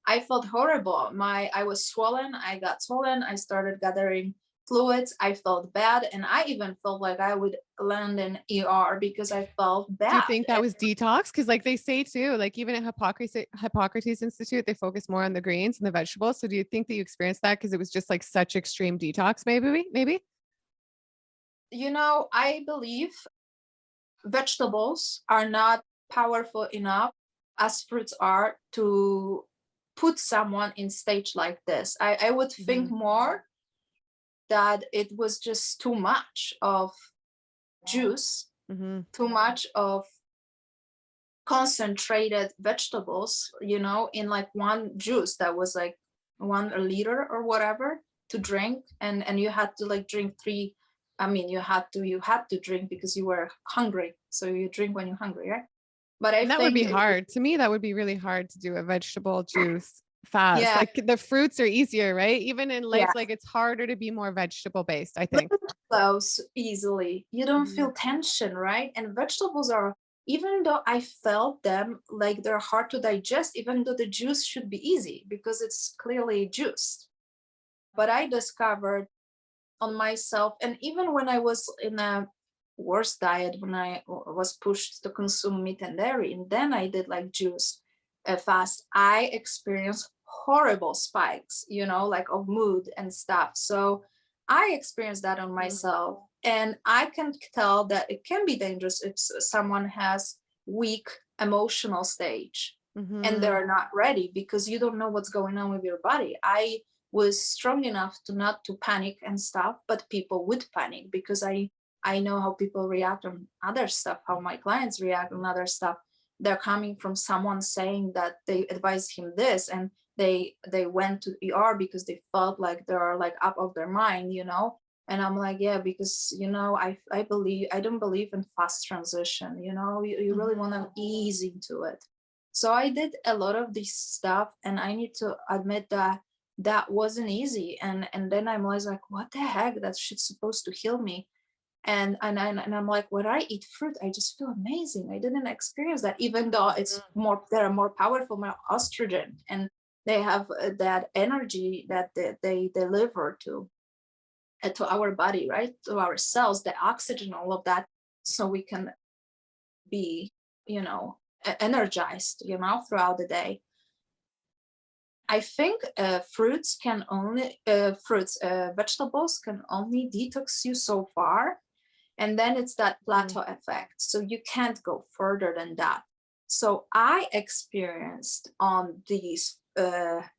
I felt horrible. I was swollen. I got swollen. I started gathering fluids. I felt bad, and I even felt like I would land in ER because I felt Do you bad. think that was detox? Because like they say too, like even at Hippocrates Institute, they focus more on the greens and the vegetables. So do you think that you experienced that because it was just like such extreme detox? Maybe. I believe vegetables are not powerful enough as fruits are to put someone in stage like this. I would think Mhm. more that it was just too much of juice, Mhm. too much of concentrated vegetables, in like one juice that was like 1 liter or whatever to drink, and you had to like drink three. I mean, you had to drink because you were hungry, so you drink when you're hungry, right? But I And that would be think, hard. To me, that would be really hard to do a vegetable juice fast. yeah, Like the fruits are easier, right? Even in life, yeah, like it's harder to be more vegetable based, I think. lymph flows easily. You don't Mhm. feel tension, right? And vegetables are, even though I felt them like they're hard to digest, even though the juice should be easy because it's clearly juice. But I discovered on myself, and even when I was in a worse diet, when I was pushed to consume meat and dairy, and then I did like juice fast, I experienced horrible spikes, like of mood and stuff. So I experienced that on myself, and I can tell that it can be dangerous if someone has weak emotional stage and Mhm. they're not ready, because you don't know what's going on with your body. I was strong enough to not to panic and stuff, but people would panic because I know how people react on other stuff, how my clients react on other stuff. They're coming from someone saying that they advised him this, and they went to ER because they felt like they're like up of their mind. And I'm like, yeah, because I don't believe in fast transition. You really want to Mhm. ease into it. So I did a lot of this stuff, and I need to admit that that wasn't easy. And then I'm always like, what the heck, that shit's supposed to heal me. And I'm like, when I eat fruit, I just feel amazing. I didn't experience that, even though they're more powerful, more estrogen, and they have that energy that they deliver to our body, right, to our cells, the oxygen, all of that, so we can be, energized, throughout the day. I think vegetables can only detox you so far. And then it's that Mhm. plateau effect. So you can't go further than that. So I experienced on these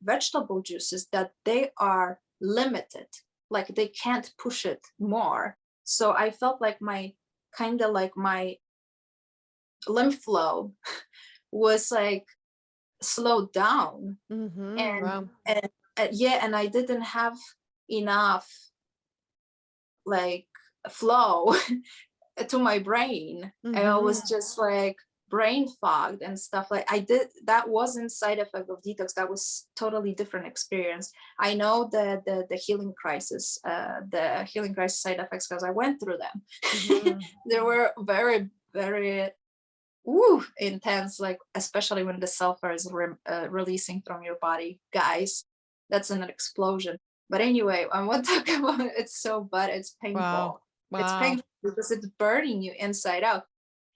vegetable juices that they are limited, like they can't push it more. So I felt like my lymph flow was like slowed down, Mhm. and Wow. and yeah, and I didn't have enough like flow to my brain. I was Mhm. just like brain fogged and stuff. Like I did that wasn't side effect of detox. That was totally different experience. I know the healing crisis side effects because I went through them. Mhm. They were very, very intense, like especially when the sulfur is releasing from your body, guys. That's an explosion. But anyway, I won't talk about it. It's so bad. It's Wow. painful. It's Wow. painful because it's burning you inside out.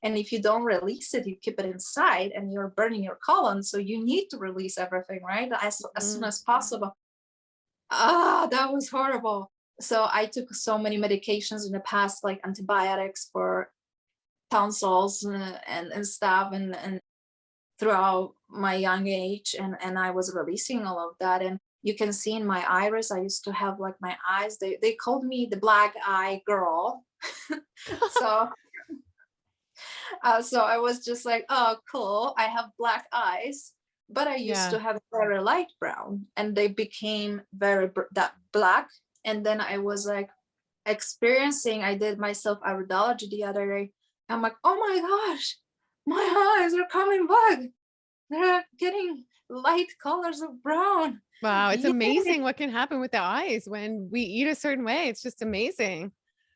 And if you don't release it, you keep it inside and you're burning your colon. So you need to release everything, right? As soon Mhm. as possible. That was horrible. So I took so many medications in the past, like antibiotics for tonsils and stuff, and throughout my young age, and I was releasing all of that. And you can see in my iris, I used to have like my eyes, they called me the black eye girl. So so I was just like, oh cool, I have black eyes, but I used Yeah. to have very light brown, and they became very that black. And then I was like experiencing, I did myself iridology the other day. I'm like, oh my gosh, my eyes are coming back, they're getting light colors of brown. Wow. It's Yeah. amazing what can happen with the eyes when we eat a certain way. It's just amazing.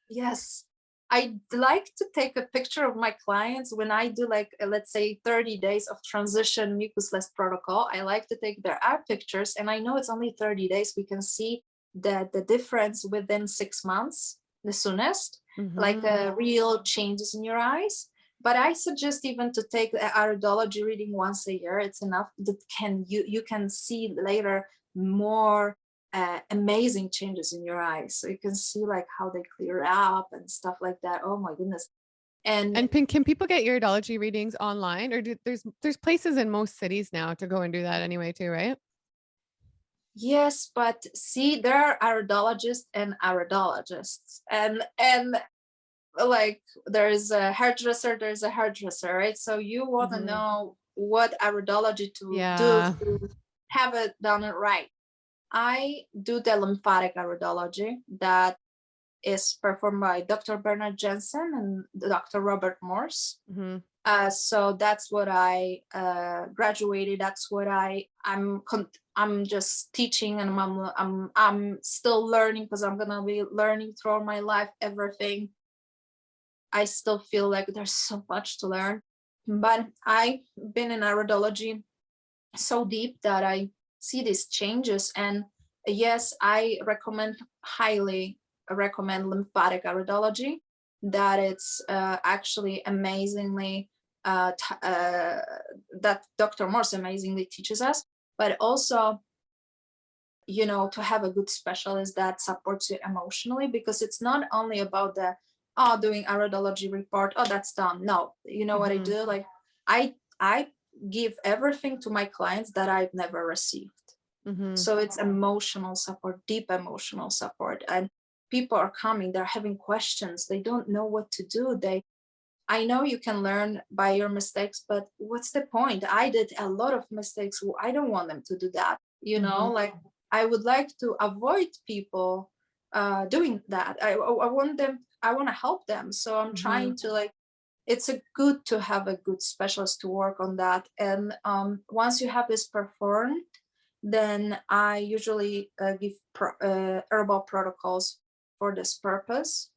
Yes. I like to take a picture of my clients when I do like let's say 30 days of transition mucusless protocol. I like to take their eye pictures, and I know it's only 30 days. We can see the difference within 6 months, the soonest, like Mhm. real changes in your eyes. But I suggest even to take the iridology reading once a year. It's enough. That can you can see later more amazing changes in your eyes. So you can see like how they clear up and stuff like that. Oh my goodness. And And can people get iridology readings online, or there's places in most cities now to go and do that anyway too, right? yes, but see, there are iridologists and iridologists. And like there's a hairdresser, there's a hairdresser, right? So you want to Mhm. know what iridology to do Yeah. to have it done right. I do the lymphatic iridology that is performed by Dr. Bernard Jensen and Dr. Robert Morse. Mhm. So that's what I graduated. That's what I'm just teaching, and I'm still learning, because I'm gonna be learning throughout my life everything. I still feel like there's so much to learn, but I've been in iridology so deep that I see these changes. And yes, I highly recommend lymphatic iridology, that it's actually amazingly, that Dr. Morse amazingly teaches us, but also, to have a good specialist that supports you emotionally, because it's not only about the, oh, doing iridology report, oh, that's done. No, you know what I Mhm. do? Like, I give everything to my clients that I've never received. Mhm. So it's emotional support, deep emotional support. And people are coming, they're having questions, they don't know what to do. I know you can learn by your mistakes, but what's the point? I did a lot of mistakes. I don't want them to do that. Mhm. Like, I would like to avoid people doing that. I want them, I want to help them. So I'm Mhm. trying to, like, it's a good to have a good specialist to work on that. And once you have this performed, then I usually give herbal protocols for this purpose.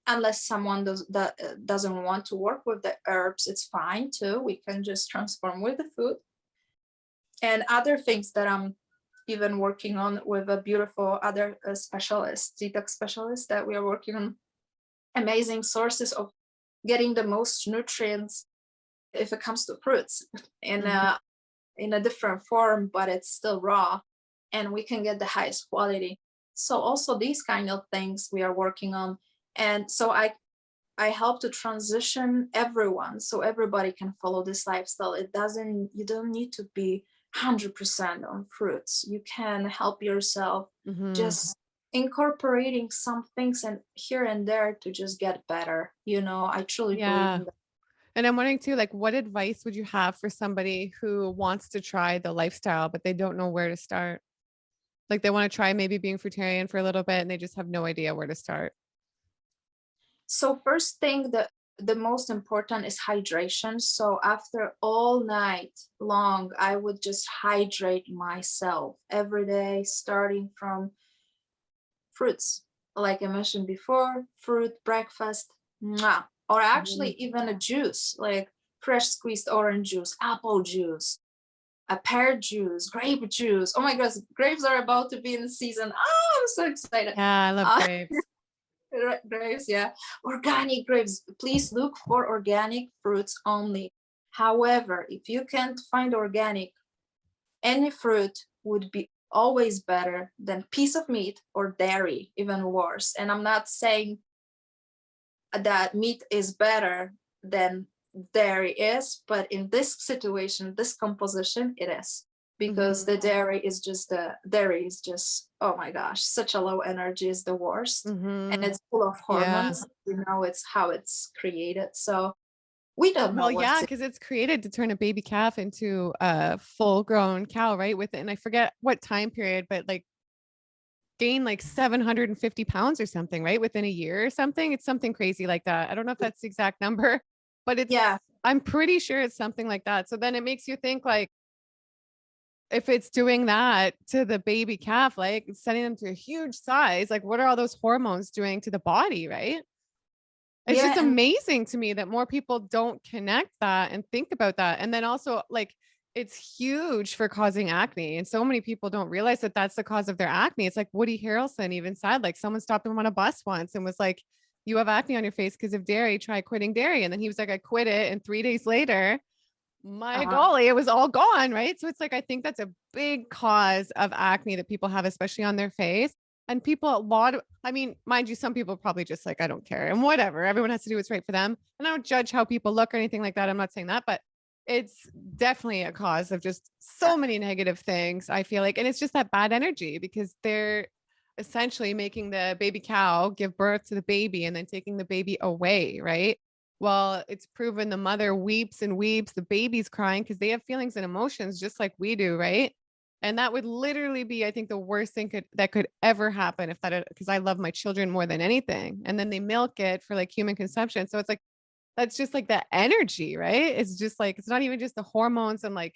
Unless someone doesn't want to work with the herbs, it's fine too. We can just transform with the food. And other things that I'm even working on with a beautiful other specialist, detox specialist, that we are working on amazing sources of getting the most nutrients if it comes to fruits in Mhm. a different form, but it's still raw, and we can get the highest quality. So also these kind of things we are working on. And so I help to transition everyone, so everybody can follow this lifestyle. You don't need to be 100% on fruits. You can help yourself, Mhm. just incorporating some things and here and there to just get better. I truly believe Yeah. in that. And I'm wondering too, like, what advice would you have for somebody who wants to try the lifestyle, but they don't know where to start? Like, they want to try maybe being fruitarian for a little bit and they just have no idea where to start. So first thing, the most important is hydration. So after all night long, I would just hydrate myself every day, starting from fruits, like I mentioned before, fruit breakfast, mwah. Or actually Mhm. even a juice, like fresh squeezed orange juice, apple juice, a pear juice, grape juice. Oh my gosh, grapes are about to be in season. Oh, I'm so excited. Yeah, I love Uh, grapes. grapes, yeah. Organic grapes. Please look for organic fruits only. However, if you can't find organic, any fruit would be always better than piece of meat or dairy, even worse. And I'm not saying that meat is better than dairy is, but in this situation, this composition, it is. Because Mhm. the dairy is just, oh my gosh, such a low energy, is the worst. And Mhm. it's full of Yeah. hormones. It's how it's created. So we don't know Well, yeah, what's in. because it's created to turn a baby calf into a full-grown cow, right? With it, and I forget what time period, but like gain like 750 pounds or something, right? Within a year or something. It's something crazy like that. I don't know if that's the exact number, but Yeah. I'm pretty sure it's something like that. So then it makes you think like if it's doing that to the baby calf, like sending them to a huge size, like what are all those hormones doing to the body, right? It's just Yeah. And amazing to me that more people don't connect that and think about that. And then also, like, it's huge for causing acne. And so many people don't realize that that's the cause of their acne. It's like Woody Harrelson even said, like, someone stopped him on a bus once and was like, you have acne on your face because of dairy. Try quitting dairy. And then he was like, I quit it. And 3 days later, my uh-huh. golly, it was all gone. Right. So it's like, I think that's a big cause of acne that people have, especially on their face. And people, a lot of, I mean, mind you, some people probably just like, I don't care and whatever. Everyone has to do what's right for them. And I don't judge how people look or anything like that. I'm not saying that, but it's definitely a cause of just Yeah. so many negative things, I feel like. And it's just that bad energy because they're, essentially making the baby cow give birth to the baby and then taking the baby away, right? Well, it's proven the mother weeps and weeps, the baby's crying because they have feelings and emotions just like we do, right? And that would literally be, I think, the worst thing that could ever happen if that, because I love my children more than anything. And then they milk it for like human consumption. So it's like, that's just like that energy, right? It's just like, it's not even just the hormones and like,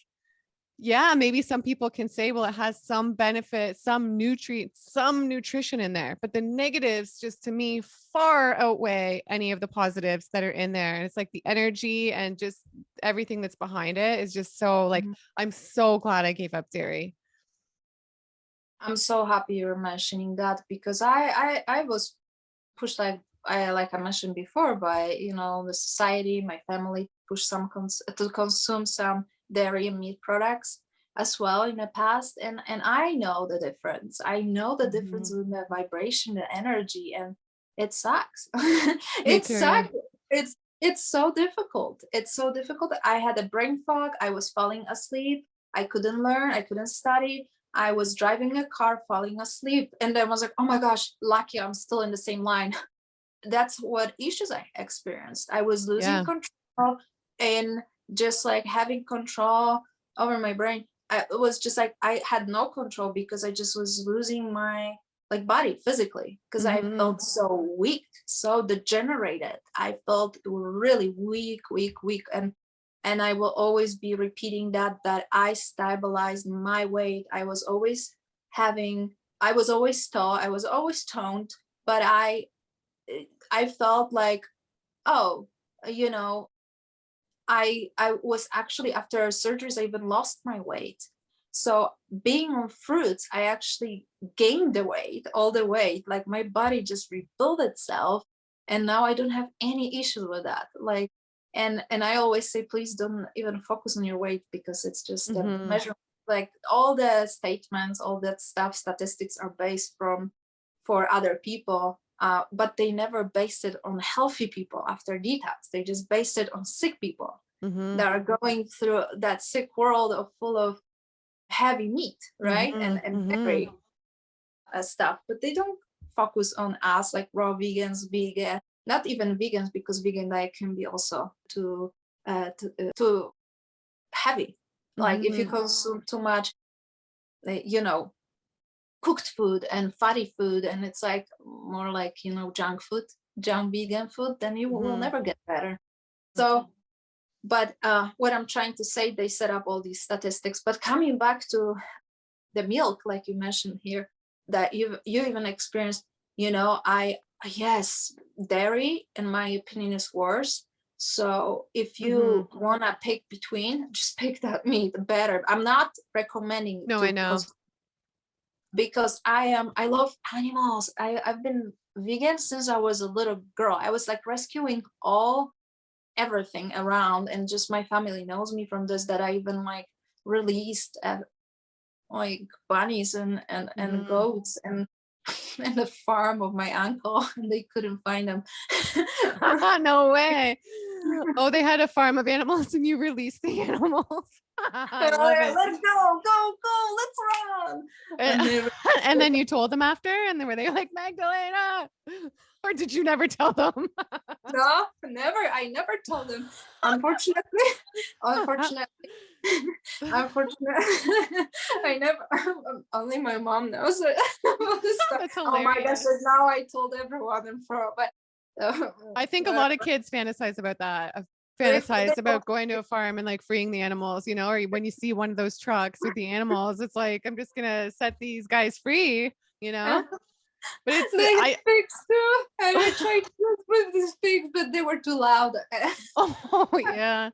yeah, maybe some people can say, well, it has some benefit, some nutrients, some nutrition in there, but the negatives just to me far outweigh any of the positives that are in there. And it's like the energy and just everything that's behind it is just so like, Mhm. I'm so glad I gave up dairy. I'm so happy you're mentioning that because I was pushed like I mentioned before by the society, my family pushed to consume some dairy and meat products as well in the past, and I know the difference. I know the difference Mhm. in the vibration, the energy, and it sucks. Me It too. sucks. It's so difficult. It's so difficult. I had a brain fog. I was falling asleep. I couldn't learn. I couldn't study. I was driving a car, falling asleep, and then I was like, "Oh my gosh, lucky I'm still in the same line." That's what issues I experienced. I was losing Yeah. control and just like having control over my brain. It was just like I had no control because I just was losing my like body physically because I Mhm. felt so weak, so degenerated. I felt really weak, weak, weak, and I will always be repeating that I stabilized my weight. Having I was always tall, I was always toned, but I felt like, oh, you know, I was actually after surgeries, I even lost my weight. So being on fruits, I actually gained the weight, all the weight. Like my body just rebuilt itself, and now I don't have any issues with that. Like, and I always say, please don't even focus on your weight because it's just a Mhm. measure. Like all the statements, all that stuff, statistics are based from for other people, but they never based it on healthy people after detox. They just based it on sick people Mhm. that are going through that sick world of full of heavy meat, right? Mhm. And Mhm. dairy stuff, but they don't focus on us like raw vegans, vegan, not even vegans because vegan diet can be also too heavy. Like if you Mhm. consume too much, you know, cooked food and fatty food, and it's like more like junk food, junk vegan food, then you will Mhm. never get better. So but what I'm trying to say, they set up all these statistics, but coming back to the milk like you mentioned here, that you even experienced, I yes, dairy in my opinion is worse. So if you Mhm. want to pick between, just pick that meat better. I'm not recommending No, I to know. because I love animals. I've been vegan since I was a little girl. I was like rescuing all everything around, and just my family knows me from this, that I even like released like bunnies and Mhm. goats and and the farm of my uncle and they couldn't find them. No way. Oh, they had a farm of animals and you released the animals. I love it. Let's go, let's run. And, And they and then you told them after, and then were they like, Magdalena? Or did you never tell them? no, never. I never told them. Unfortunately, unfortunately, unfortunately, I never. Only my mom knows it. This stuff. That's Oh my gosh! hilarious. So now I told everyone and for, but I think a lot of kids fantasize about that. they Fantasize about going to a farm and like freeing the animals, or when you see one of those trucks with the animals, it's like, I'm just gonna set these guys free, you know? But it's they had I pigs too, and I tried to with these pigs, but they were too loud. oh yeah.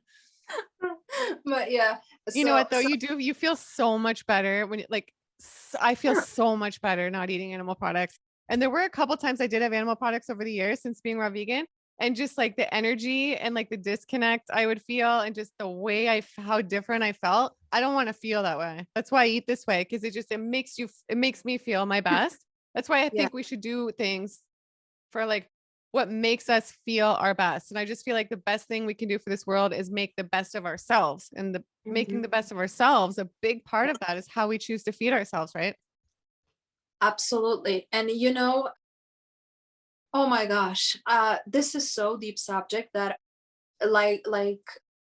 But yeah, You know so what though? You feel so much better when I feel so much better not eating animal products. And there were a couple times I did have animal products over the years since being raw vegan. And just like the energy and like the disconnect I would feel and just the way how different I felt. I don't want to feel that way. That's why I eat this way because it makes me feel my best. That's why I yeah. think we should do things for like what makes us feel our best. And I just feel like the best thing we can do for this world is make the best of ourselves. And the making Mhm. the best of ourselves, a big part of that is how we choose to feed ourselves, right? Absolutely. And oh my gosh, this is so deep subject that like like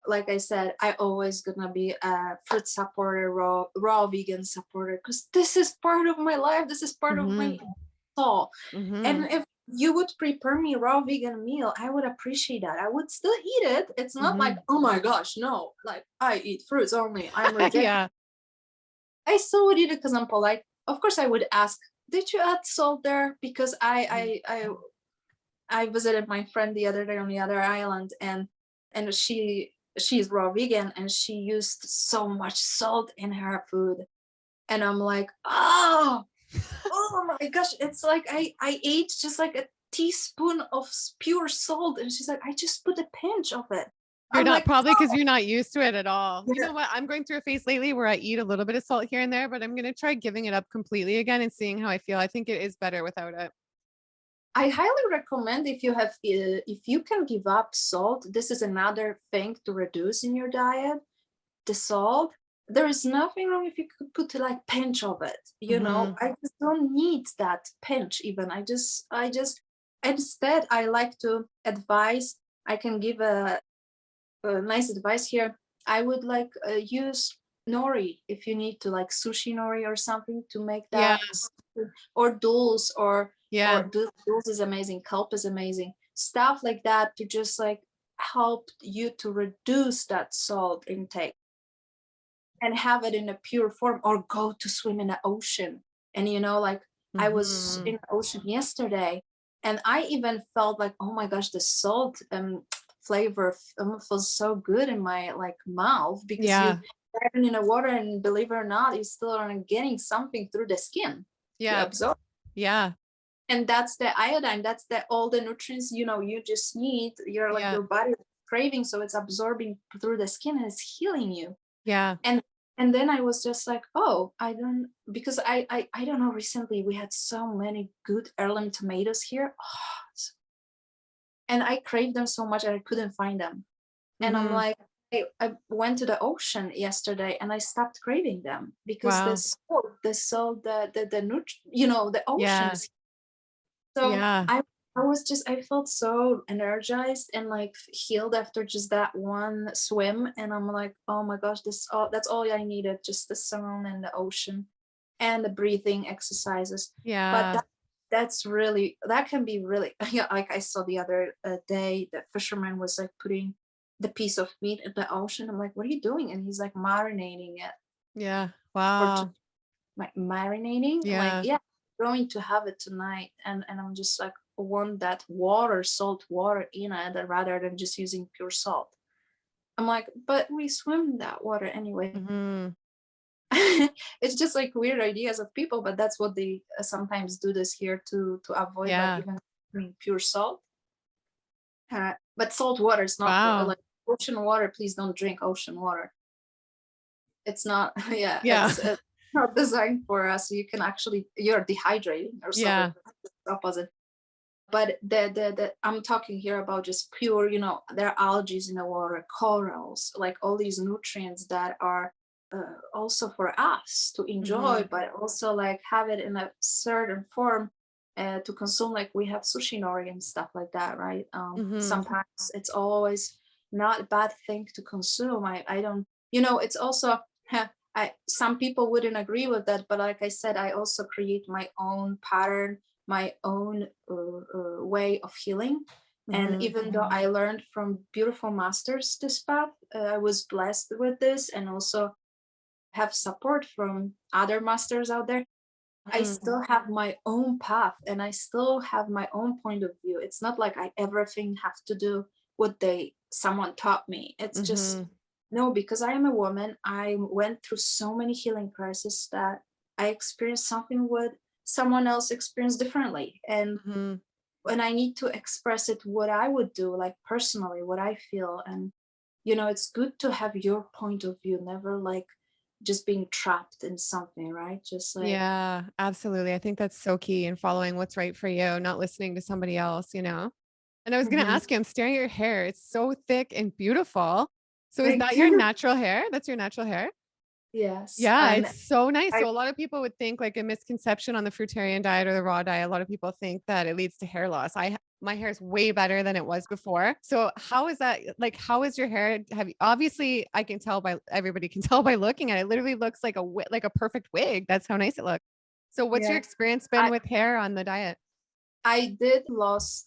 like I said, I always gonna be a fruit supporter, raw vegan supporter, because this is part of my life. This is part of my Mhm. soul. And Mhm. if you would prepare me raw vegan meal, I would appreciate that. I would still eat it. It's not like, Mhm. oh my gosh, no, like I eat fruits only. I'm rejecting. Yeah. I still would eat it because I'm polite. Of course, I would ask, did you add salt there? Because Mhm. I visited my friend the other day on the other island, and she's raw vegan, and she used so much salt in her food, and I'm like, oh my gosh, it's like I ate just like a teaspoon of pure salt, and she's like, I just put a pinch of it. You're I'm not like, probably because 'cause you're not used to it at all. You yeah. know what? I'm going through a phase lately where I eat a little bit of salt here and there, but I'm gonna try giving it up completely again and seeing how I feel. I think it is better without it. I highly recommend, if you can give up salt, this is another thing to reduce in your diet, the salt. There is nothing wrong if you could put like pinch of it. Mhm. I just don't need that pinch even. I just instead I like to advise. I can give a nice advice here. I would like use nori if you need to, like sushi nori or something to make Yeah. that, or dulse, Yeah. or dulse is amazing, kelp is amazing, stuff like that to just like help you to reduce that salt intake and have it in a pure form, or go to swim in the ocean. And like I was in Mhm. the ocean yesterday, and I even felt like, oh my gosh, the salt flavor feels so good in my like mouth, because you Yeah. diving in the water, and believe it or not, you still are getting something through the skin to Yeah. absorb. Yeah. And that's the iodine, that's the all the nutrients you just need, Yeah. your body is craving, so it's absorbing through the skin and it's healing you. Yeah. And then I was just like, oh, I don't, because I don't know, recently we had so many good heirloom tomatoes here. And I craved them so much and I couldn't find them. And I'm Mhm. like, I went to the ocean yesterday and I stopped craving them, because Wow. the salt, the Yeah. oceans. So Yeah. I felt so energized and like healed after just that one swim. And I'm like, oh my gosh, that's all I needed, just the sun and the ocean and the breathing exercises. But Yeah. that can be really, yeah, like I saw the other day, the fisherman was like putting the piece of meat in the ocean. I'm like, what are you doing? And he's like marinating it, Yeah. or just Wow. like marinating, like, Yeah. yeah, going to have it tonight. And I'm just like, want that water, salt water in it, rather than just using pure salt. I'm like, but we swim in that water anyway. Mhm. It's just like weird ideas of people, but that's what they sometimes do this here to avoid like Yeah. even pure salt. But salt water is not for Wow. like ocean water. Please don't drink ocean water. It's not, yeah, Yeah. it's not designed for us. You can actually, you're dehydrating yourself. Yeah. It's the opposite. But the I'm talking here about just pure, there are algae in the water, corals, like all these nutrients that are also for us to enjoy, Mhm. but also like have it in a certain form to consume, like we have sushi nori and stuff like that, right? Mhm. Sometimes it's always not a bad thing to consume. I don't, it's also, some people wouldn't agree with that, but like I said, I also create my own pattern, my own way of healing. And Mhm. even though I learned from beautiful masters this path, I was blessed with this, and also have support from other masters out there. I Mhm. still have my own path, and I still have my own point of view. It's not like I everything have to do what someone taught me. It's just, Mhm. no, because I am a woman. I went through so many healing crises that I experienced something what someone else experienced differently. And Mhm. when I need to express it, what I would do, like personally, what I feel. And it's good to have your point of view, never like just being trapped in something, right? Just like, Yeah, absolutely. I think that's so key in following what's right for you, not listening to somebody else, you know? And I was gonna mhm. ask you, I'm staring at your hair. It's so thick and beautiful. So is Thank that your you. natural hair? That's your natural hair? Yes, Yeah, and it's so nice. I So a lot of people would think like a misconception on the fruitarian diet or the raw diet. A lot of people think that it leads to hair loss. My hair is way better than it was before. So how is that like how is your hair? Have you obviously I can tell by everybody can tell by looking at it. It literally looks like like a perfect wig. That's how nice it looks. So what's your yeah. experience been I with hair on the diet? I did lose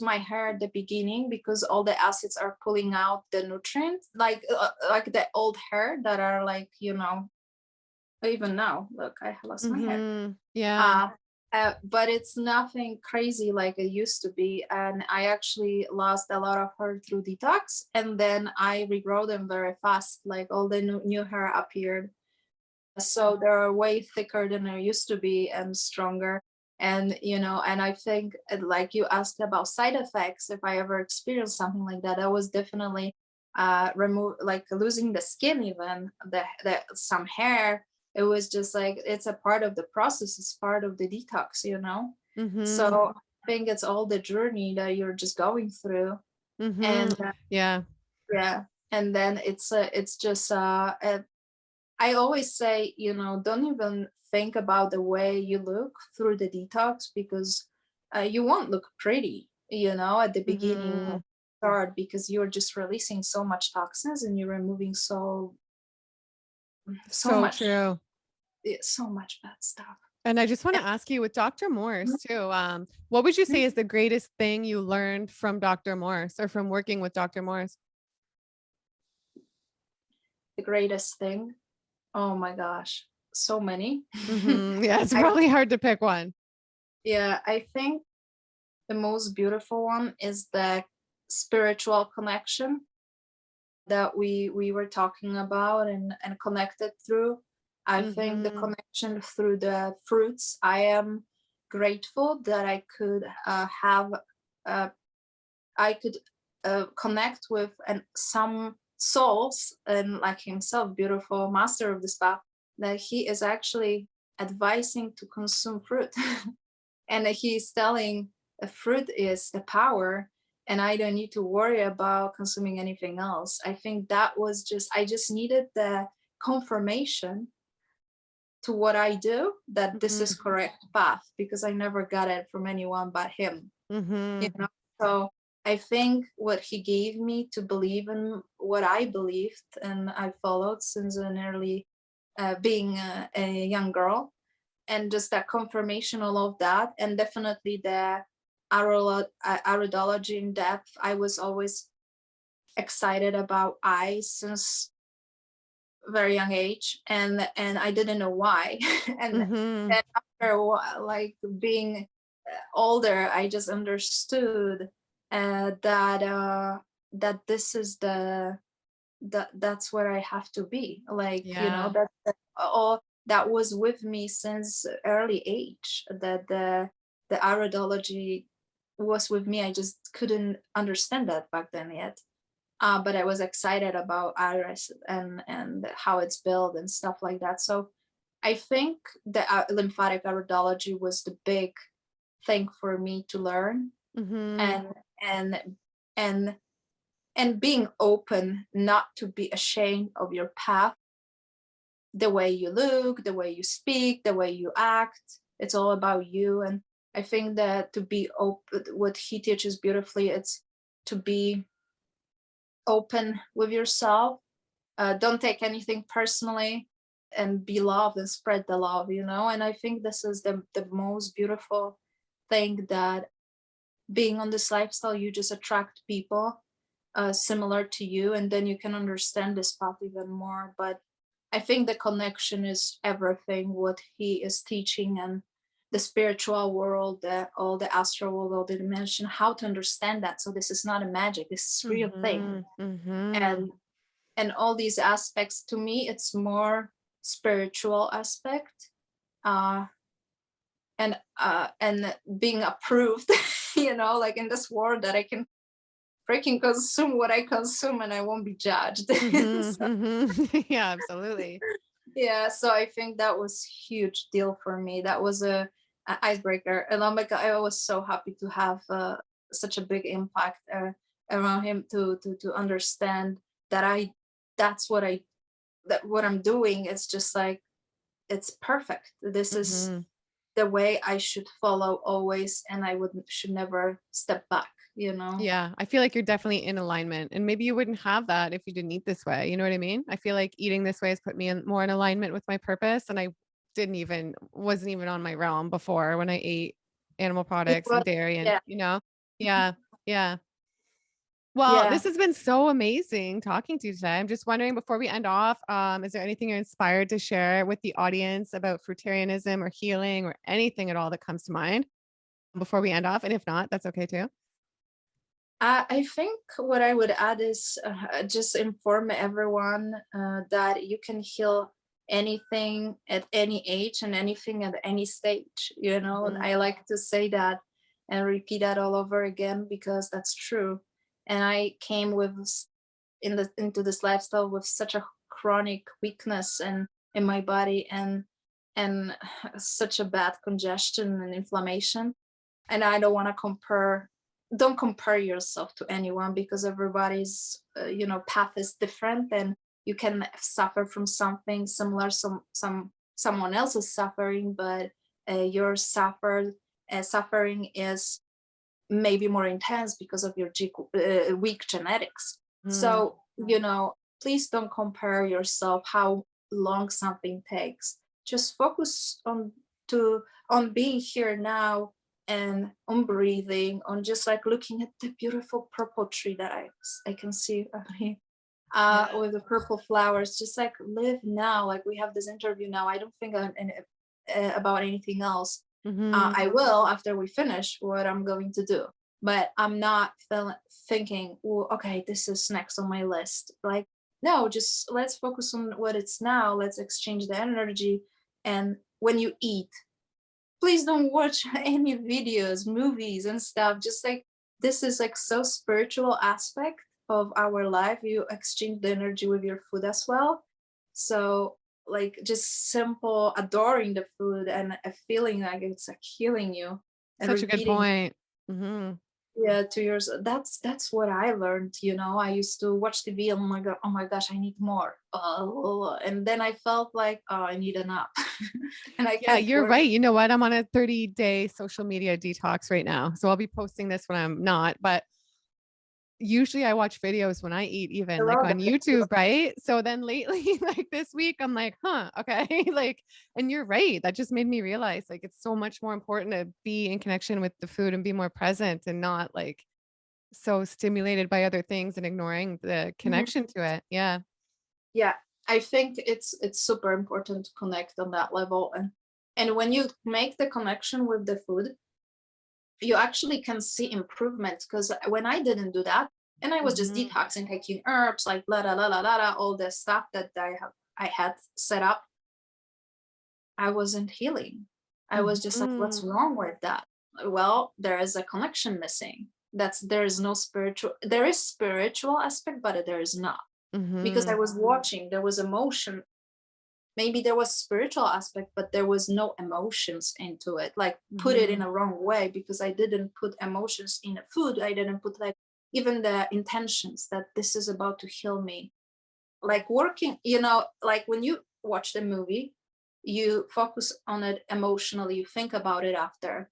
my hair at the beginning because all the acids are pulling out the nutrients, like the old hair that are like, even now, look, I lost my hair. Yeah. Uh, but it's nothing crazy like it used to be. And I actually lost a lot of hair through detox, and then I regrow them very fast. Like all the new hair appeared. So they're way thicker than they used to be and stronger. And I think like you asked about side effects, if I ever experienced something like that, that was definitely remove like losing the skin, even the some hair. It was just like it's a part of the process, it's part of the detox. Mm-hmm. So I think it's all the journey that you're just going through. Mm-hmm. And Yeah. yeah, and then it's just I always say, don't even think about the way you look through the detox, because you won't look pretty, at the beginning Mm-hmm. of start, because you're just releasing so much toxins and you're removing so So much true. so much bad stuff. And I just want And to ask you with Dr. Morse too, what would you say is the greatest thing you learned from Dr. Morse or from working with Dr. Morse? the greatest thing, oh my gosh, so many. Yeah, it's I probably hard to pick one. Yeah, I think the most beautiful one is the spiritual connection that we were talking about and connected through. I think the Mm-hmm. connection through the fruits. I am grateful that uh, I could connect with and some souls, and like himself, beautiful master of this path, that he is actually advising to consume fruit. And he's telling the fruit is the power, and I don't need to worry about consuming anything else. I think that was just, I just needed the confirmation to what I do, that this is Mm-hmm. correct path, because I never got it from anyone but him. you Mm-hmm. know so I think what he gave me to believe in what I believed and I followed since an early being a young girl, and just that confirmation, all of that, and definitely the iridology in depth. I was always excited about eyes since very young age, and I didn't know why. and Mm-hmm. and after a while, like being older, I just understood that this is that's where I have to be. Like, Yeah. that all that was with me since early age. That the iridology was with me. I just couldn't understand that back then yet. But I was excited about iris and how it's built and stuff like that. So I think the lymphatic iridology was the big thing for me to learn, Mm-hmm. and and and and being open, not to be ashamed of your path, the way you look, the way you speak, the way you act. It's all about you. And I think that to be open, what he teaches beautifully, it's to be open with yourself. Don't take anything personally, and be love and spread the love. And I think this is the most beautiful thing, that being on this lifestyle, you just attract people similar to you, and then you can understand this path even more. But I think the connection is everything, what he is teaching, and the spiritual world, all the astral world, all the dimension, how to understand that. So this is not a magic, this is real thing. Mm-hmm. Mm-hmm. And all these aspects, to me, it's more spiritual aspect, uh and being approved, like in this world, that I can freaking consume what I consume and I won't be judged. Mm-hmm. So, Mm-hmm. Yeah, absolutely. yeah, so I think that was huge deal for me. That was a icebreaker, and oh my god, I was so happy to have such a big impact around him, to understand that that's what I that what I'm doing is just like, it's perfect. This is Hmm. the way I should follow always, and I would should never step back, you know? Yeah, I feel like you're definitely in alignment, and maybe you wouldn't have that if you didn't eat this way. You know what I mean? I feel like eating this way has put me in more in alignment with my purpose, and I wasn't even on my realm before when I ate animal It products and was, dairy and, yeah, yeah, yeah. Well, yeah. this has been so amazing talking to you today. I'm just wondering before we end off, is there anything you're inspired to share with the audience about fruitarianism or healing or anything at all that comes to mind before we end off? And if not, that's okay too. I think what I would add is just inform everyone that you can heal anything at any age and anything at any stage. You know, Mhm. I like to say that and repeat that all over again because that's true. And I came with into this lifestyle with such a chronic weakness and in my body and such a bad congestion and inflammation, and I don't want to compare. Don't compare yourself to anyone because everybody's path is different, and you can suffer from something similar. Someone else is suffering, but your suffering is maybe more intense because of your weak genetics. Mm. So please don't compare yourself how long something takes. Just focus to on being here now and on breathing, on just like looking at the beautiful purple tree that I can see Yeah. with the purple flowers. Just like live now, like we have this interview now. I don't think about anything else. Mhm. I will after we finish what I'm going to do, but I'm not thinking, oh, okay, this is next on my list. Like, no, just let's focus on what it's now. Let's exchange the energy. And when you eat, please don't watch any videos, movies, and stuff. Just like this is like so spiritual aspect of our life. You exchange the energy with your food as well. So like just simple adoring the food and a feeling like it's like healing you and Such a good repeating, point. Mhm. yeah, to yours. That's what I learned. I used to watch TV. Oh my god, oh my gosh, I need more. And then I felt like, oh, I need enough, and I Yeah, kept you're going. right. You know what? I'm on a 30-day social media detox right now. So I'll be posting this when I'm not, but usually I watch videos when I eat, I even like love on that. YouTube, right? So then lately, like this week, I'm like, huh, okay. Like, and you're right. That just made me realize like it's so much more important to be in connection with the food and be more present and not like so stimulated by other things and ignoring the Mhm. connection to it. Yeah. Yeah, I think it's super important to connect on that level, and when you make the connection with the food, you actually can see improvement. Because when I didn't do that, and I was just Mhm. detoxing, taking herbs, like la, all the stuff that I had set up, I wasn't healing. I was just like, what's Mhm. wrong with that? Well, there is a connection missing. There is no spiritual. There is spiritual aspect, but there is not, because I Mhm. was watching. There was emotion. Maybe there was spiritual aspect, but there was no emotions into it. Like put it in Mhm. a wrong way, because I didn't put emotions in the food. I didn't put like even the intentions that this is about to heal me. Like working, like when you watch the movie, you focus on it emotionally, you think about it after.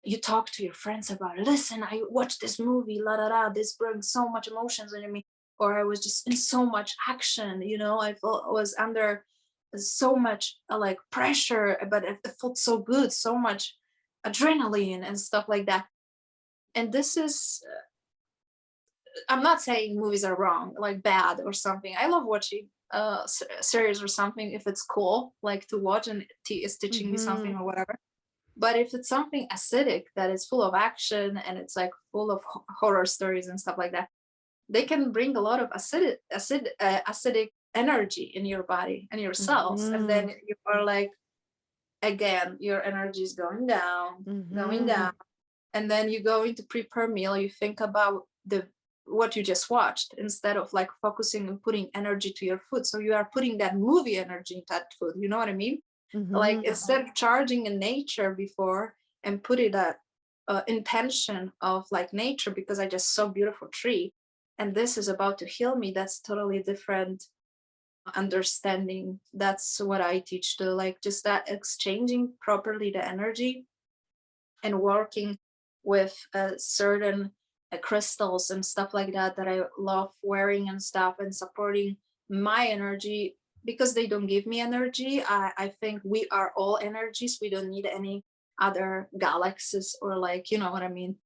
You talk to your friends about it. Listen, I watched this movie, la da da. This brings so much emotions into me, or I was just in so much action. I felt I was under so much like pressure, but it felt so good, so much adrenaline and stuff like that. And this is, I'm not saying movies are wrong, like bad or something. I love watching series or something if it's cool, like to watch and is teaching me something Mhm. or whatever. But if it's something acidic that is full of action and it's like full of horror stories and stuff like that, they can bring a lot of acidic energy in your body and your cells, and then Mhm. you are like, again, your energy is going down, Mhm. and then you go into prepare meal. You think about the what you just watched instead of like focusing and putting energy to your food. So you are putting that movie energy in that food. You know what I mean? Like Mhm. instead of charging in nature before and put it a intention of like nature, because I just saw beautiful tree and this is about to heal me. That's totally different understanding. That's what I teach to, like, just that exchanging properly the energy and working with certain crystals and stuff like that that I love wearing and stuff, and supporting my energy because they don't give me energy. I think we are all energies. We don't need any other galaxies or, like, you know what I mean,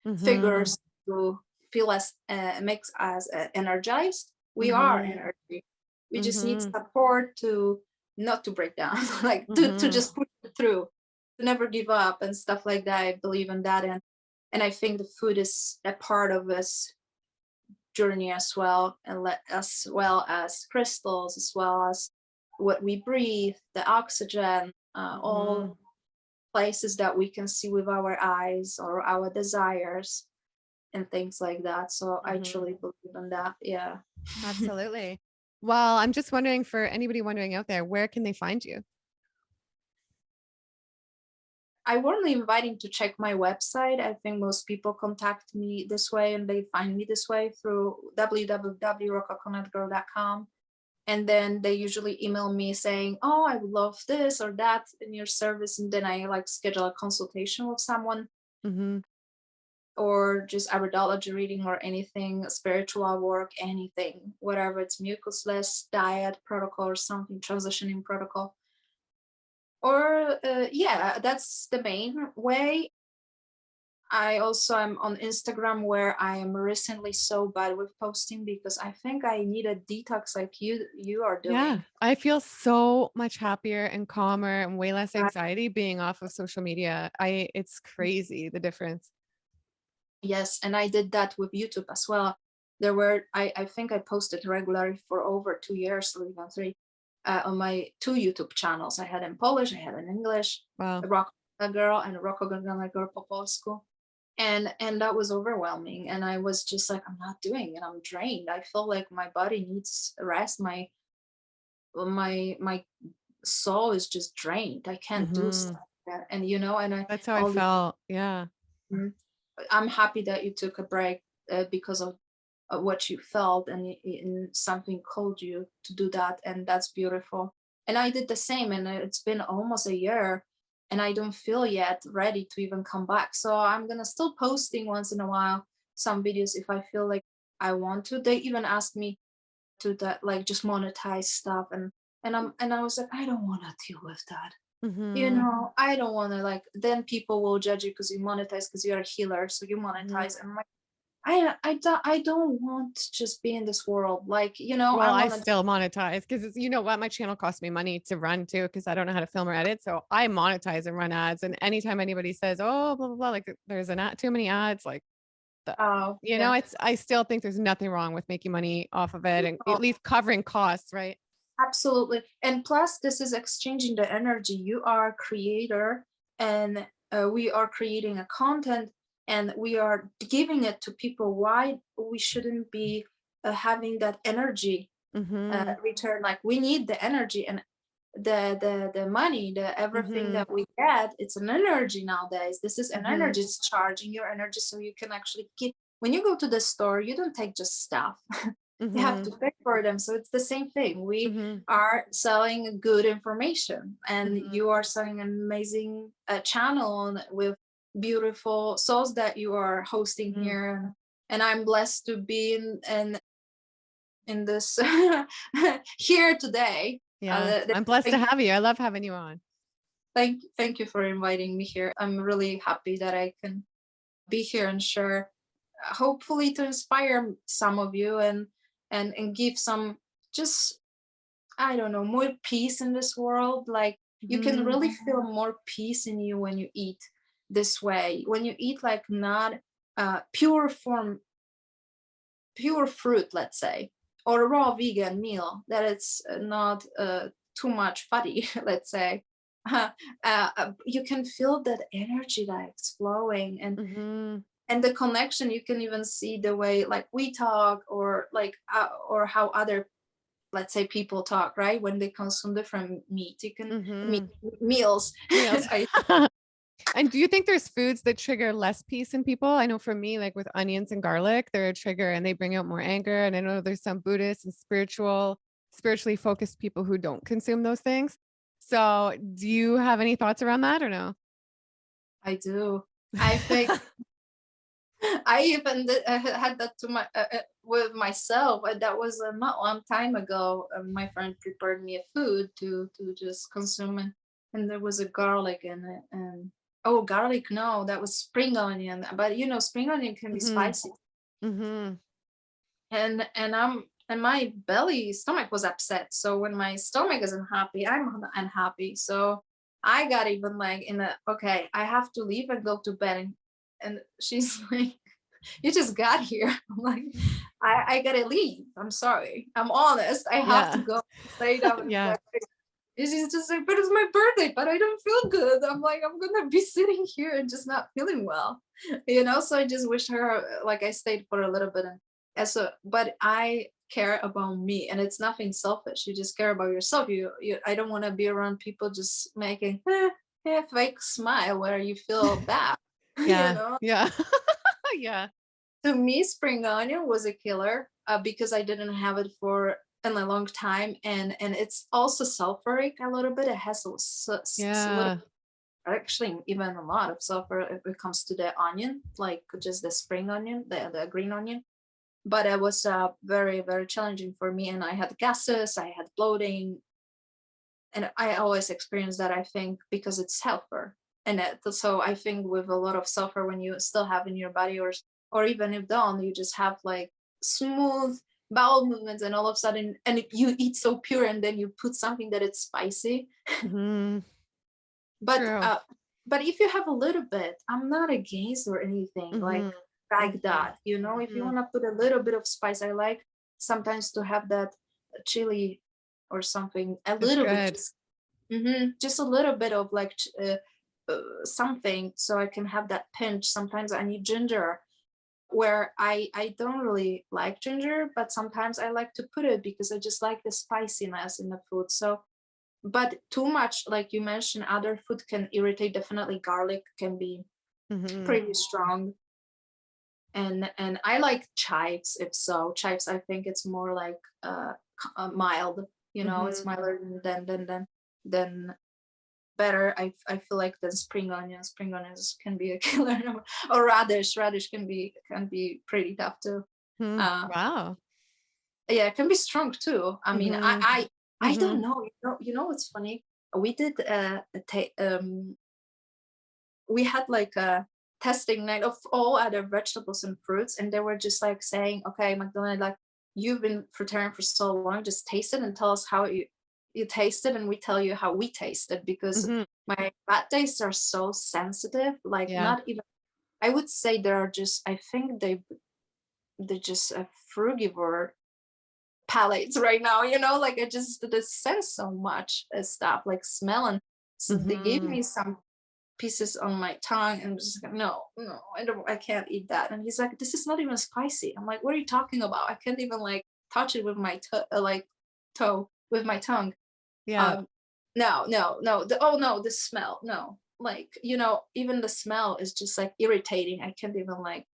Mm-hmm. figures to feel us, makes us energized. We are Mm-hmm. energy. We just need Mm-hmm. support to not to break down, like to Mm-hmm. just push it through, to never give up and stuff like that. I believe in that, and I think the food is a part of this journey as well, and as well as crystals, as well as what we breathe, the oxygen, Mm-hmm. all places that we can see with our eyes, or our desires and things like that. So I Mm-hmm. truly believe in that. Yeah. Absolutely. Well, I'm just wondering, for anybody wondering out there, where can they find you? I warmly inviting to check my website. I think most people contact me this way and they find me this way through www.rockcoconutgirl.com. And then they usually email me saying, oh, I would love this or that in your service. And then I like schedule a consultation with someone, Mm-hmm. or just iridology reading or anything, spiritual work, anything, whatever it's mucusless diet protocol or something, transitioning protocol. Or yeah, that's the main way. I also am on Instagram, where I am recently so bad with posting because I think I need a detox like you are Yeah, doing. I feel so much happier and calmer and way less Uh, anxiety being off of social media. It's crazy the difference. yes, and I did that with YouTube as well. There were, I think I posted regularly for over 2 years or even three, on my two YouTube channels. I had in Polish, I had in English, Wow. Rock Girl and Roko Girl po polsku. And that was overwhelming, and I was just like, I'm not doing it, I'm drained, I feel like my body needs rest, my soul is just drained, I can't do Mm-hmm. stuff like that. And you know, and I That's how I all the felt. Yeah. Mhm. I'm happy that you took a break, because of what you felt, and something called you to do that, and that's beautiful. And I did the same, and it's been almost a year, and I don't feel yet ready to even come back. So I'm gonna still posting once in a while some videos if I feel like I want to. They even asked me to that, like, just monetize stuff, and I was like, I don't want to deal with that. You Mm-hmm. know, I don't want to, like, then people will judge you because you monetize, because you're a healer, so you Mm-hmm. monetize. And I'm like, I don't want to just be in this world, like, you know, Well, I I want to. still monetize because you know what? My channel costs me money to run too because I don't know how to film or edit. So I monetize and run ads. And anytime anybody says, oh, blah, blah, blah, like there's an ad, too many ads, like the, Oh you know, yeah. I still think there's nothing wrong with making money off of it and at Oh, least covering costs, right? absolutely. And plus, this is exchanging the energy. You are a creator, and we are creating a content, and we are giving it to people. Why we shouldn't be having that energy Mm-hmm. return? Like, we need the energy, and the money, the everything Mm-hmm. that we get, it's an energy nowadays. This is an Mm-hmm. energy, it's charging your energy, so you can actually get, when you go to the store, you don't take just stuff. You have Mm-hmm. to pay for them. So it's the same thing. We Mm-hmm. are selling good information, and Mm-hmm. you are selling an amazing channel with beautiful souls that you are hosting Mm-hmm. here. And I'm blessed to be in this here today. Yeah. I'm blessed to Thank have you. I love having you on. thank you for inviting me here. I'm really happy that I can be here and share, hopefully to inspire some of you, and give some, just, I don't know, more peace in this world. Like, you can Mm-hmm. really feel more peace in you when you eat this way. When you eat, like, not pure form, pure fruit, let's say, or a raw vegan meal, that it's not too much fatty, let's say. You can feel that energy that's flowing, Mm-hmm. and the connection. You can even see the way, like, we talk, or like, or how other, let's say, people talk, right, when they consume different meat, you can meat Mm-hmm. meals. Meals. I, And do you think there's foods that trigger less peace in people? I know for me, like with onions and garlic, they're a trigger and they bring out more anger. And I know there's some Buddhist and spiritual spiritually focused people who don't consume those things. So, do you have any thoughts around that or no? I do. I think I even had that to my with myself. That was not long time ago. My friend prepared me a food to just consume, and there was a garlic in it. And oh, garlic! No, that was spring onion. But spring onion can be Mhm. spicy. Mhm. And my belly stomach was upset. So when my stomach isn't happy, I'm unhappy. So I got even like in a okay, I have to leave and go to bed. And she's like, you just got here. I'm like, I gotta leave. I'm sorry. I'm honest. I have to Yeah. go lay down in Yeah. bed. And she's just like, but it's my birthday, but I don't feel good. I'm like, I'm gonna be sitting here and just not feeling well. So I just wish her like I stayed for a little bit but I care about me, and it's nothing selfish. You just care about yourself. You I don't want to be around people just making fake smile where you feel bad. you Yeah. know Yeah. Yeah. to me, spring onion was a killer because I didn't have it for a long time, and it's also sulfuric a little bit. It has a little, Yeah. actually, even a lot of sulfur if it comes to the onion, like just the spring onion, the green onion. But it was very, very challenging for me, and I had gases, I had bloating, and I always experience that. I think because it's sulfur, and so I think with a lot of sulfur, when you still have in your body, or even if don't, you just have like smooth bowel movements, and all of a sudden, and if you eat so pure, and then you put something that it's spicy, Mhm. but True. but if you have a little bit, I'm not against or anything Mhm. like Mhm. that. If you Mhm. want to put a little bit of spice, I like sometimes to have that chili or something, a It's little bit, good. just a little bit of like something, so I can have that pinch. Sometimes I need ginger, where I don't really like ginger, but sometimes I like to put it because I just like the spiciness in the food. So, but too much, like you mentioned, other food can irritate. Definitely, garlic can be Mhm. pretty strong. And I like chives. If so, chives, I think it's more like mild. It's Mhm. milder than better. I feel like than spring onions. Spring onions can be a killer. Or radish. Radish can be pretty tough too. Hmm. Uh, Wow. yeah, it can be strong too. I mean, Mhm. I don't Mhm. know. What's funny? We did we had like a testing night of all other vegetables and fruits, and they were just like saying, okay, Magdalena, like, you've been fruitarian for so long, just taste it and tell us how you taste it, and we tell you how we taste it, because Mhm. my bad tastes are so sensitive, like Yeah. not even, I would say they are just, I think they're just a frugivore palates right now, like I just did sense so much stuff like smell. And so they gave Mhm. me some pieces on my tongue, and just like, no, no, I can't eat that. And he's like, this is not even spicy. I'm like, what are you talking about? I can't even like touch it with my toe with my tongue. Yeah. um no, no, no, oh no, the smell, no, like, even the smell is just like irritating. I can't even like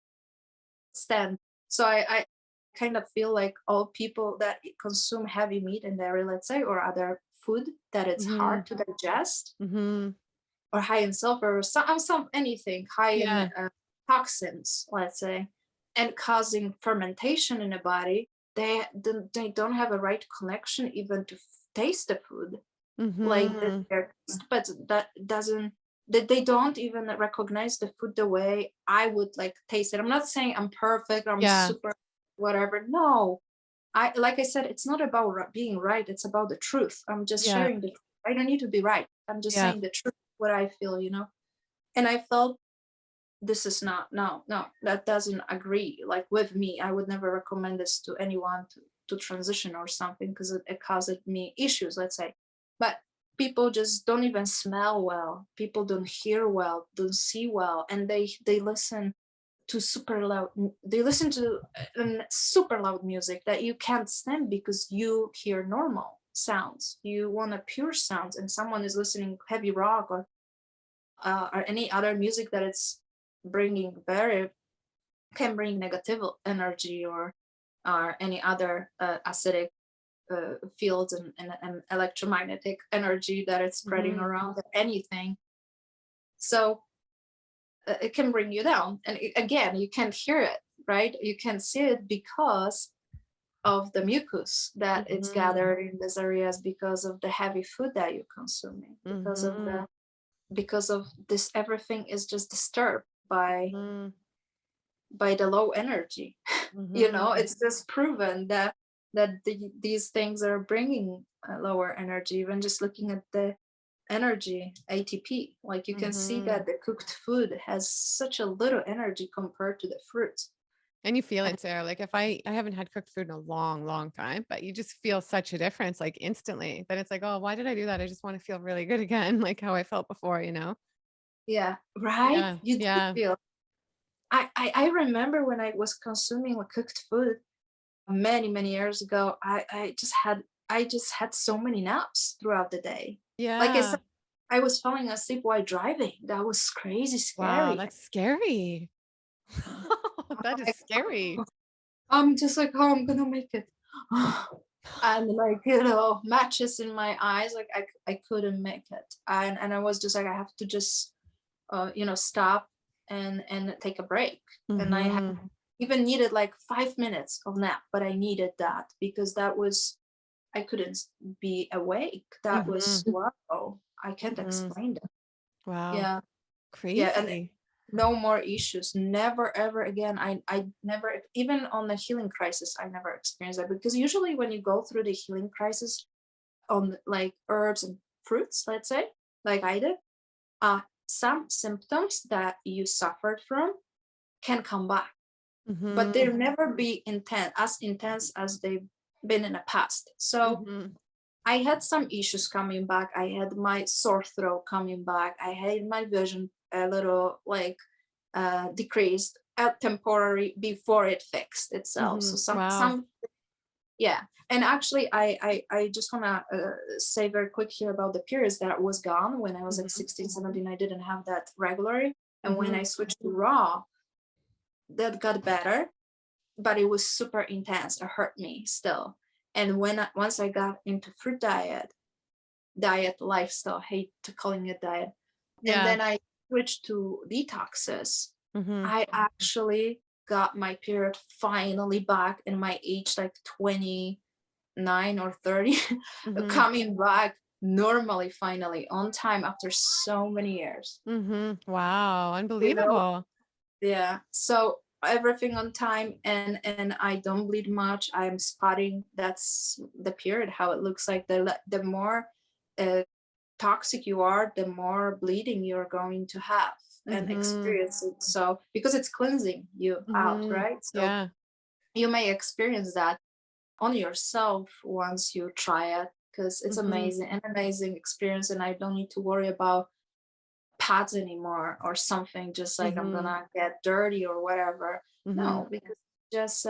stand. So I kind of feel like all people that consume heavy meat and dairy, let's say, or other food that it's Mhm. hard to digest, Mhm. or high in sulfur, or some anything high in Yeah. toxins, let's say, and causing fermentation in the body, they don't have a right connection even to taste the food, like Mhm. but that doesn't that they don't even recognize the food the way I would like taste it. I'm not saying I'm perfect, I'm Yeah. super whatever. No, I, like I said, it's not about being right. It's about the truth. I'm just Yeah. sharing the truth. I don't need to be right. I'm just Yeah. saying the truth, what I feel. And I felt this is not, no, no, that doesn't agree like with me. I would never recommend this to anyone to transition or something, because it caused me issues, let's say. But people just don't even smell well. People don't hear well, don't see well, and they listen to super loud. They listen to super loud music that you can't stand because you hear normal sounds. You want a pure sounds, and someone is listening heavy rock or any other music that it's bringing very can bring negative energy, or any other acidic. fields and electromagnetic energy that is spreading around anything. So it can bring you down. And again, you can't hear it, right? You can see it because of the mucus that it's gathered in these areas, because of the heavy food that you're consuming, because of this, everything is just disturbed by the low energy. You know, it's just proven that these things are bringing lower energy. Even just looking at the energy ATP, like you can see that the cooked food has such a little energy compared to the fruits. And you feel it too. Like if I haven't had cooked food in a long, long time, but you just feel such a difference, like instantly, that it's like, oh, why did I do that? I just want to feel really good again, like how I felt before, you know? Yeah, right. Yeah. You do Yeah. feel. I remember when I was consuming cooked food many years ago, I just had so many naps throughout the day. Like I Yeah. said, I was falling asleep while driving. That was crazy Wow. scary. That's scary. That is Like, scary. I'm just like, oh, I'm gonna make it. And like, matches in my eyes, like I couldn't make it. And I was just like, I have to just stop and take a break. And I even needed like 5 minutes of nap, but I needed that because I couldn't be awake. That was, wow, I can't explain that. Wow. Yeah. Yeah. And Crazy. no more issues. Never ever again. I never, even on the healing crisis, I never experienced that, because usually when you go through the healing crisis on like herbs and fruits, let's say, like I did, some symptoms that you suffered from can come back, but they'll never be as intense as they've been in the past. So I had some issues coming back. I had my sore throat coming back. I had my vision a little like decreased, temporary, before it fixed itself. So Wow. some yeah. And actually, I just want to say very quick here about the periods that was gone when I was like 16, 17. I didn't have that regularly. And when I switched to raw, that got better, but it was super intense. It hurt me still. And once I got into fruit lifestyle, hate to calling it diet, and then I switched to detoxes, I actually got my period finally back in my age, like 29 or 30, coming back normally, finally on time after so many years. Wow. You know, Unbelievable. yeah. So everything on time, and I don't bleed much. I'm spotting, that's the period, how it looks like. The more toxic you are, the more bleeding you're going to have and experience it. So because it's cleansing you out, right? So Yeah. you may experience that on yourself once you try it, because it's an amazing experience, and I don't need to worry about pads anymore or something, just like I'm gonna get dirty or whatever. No, because just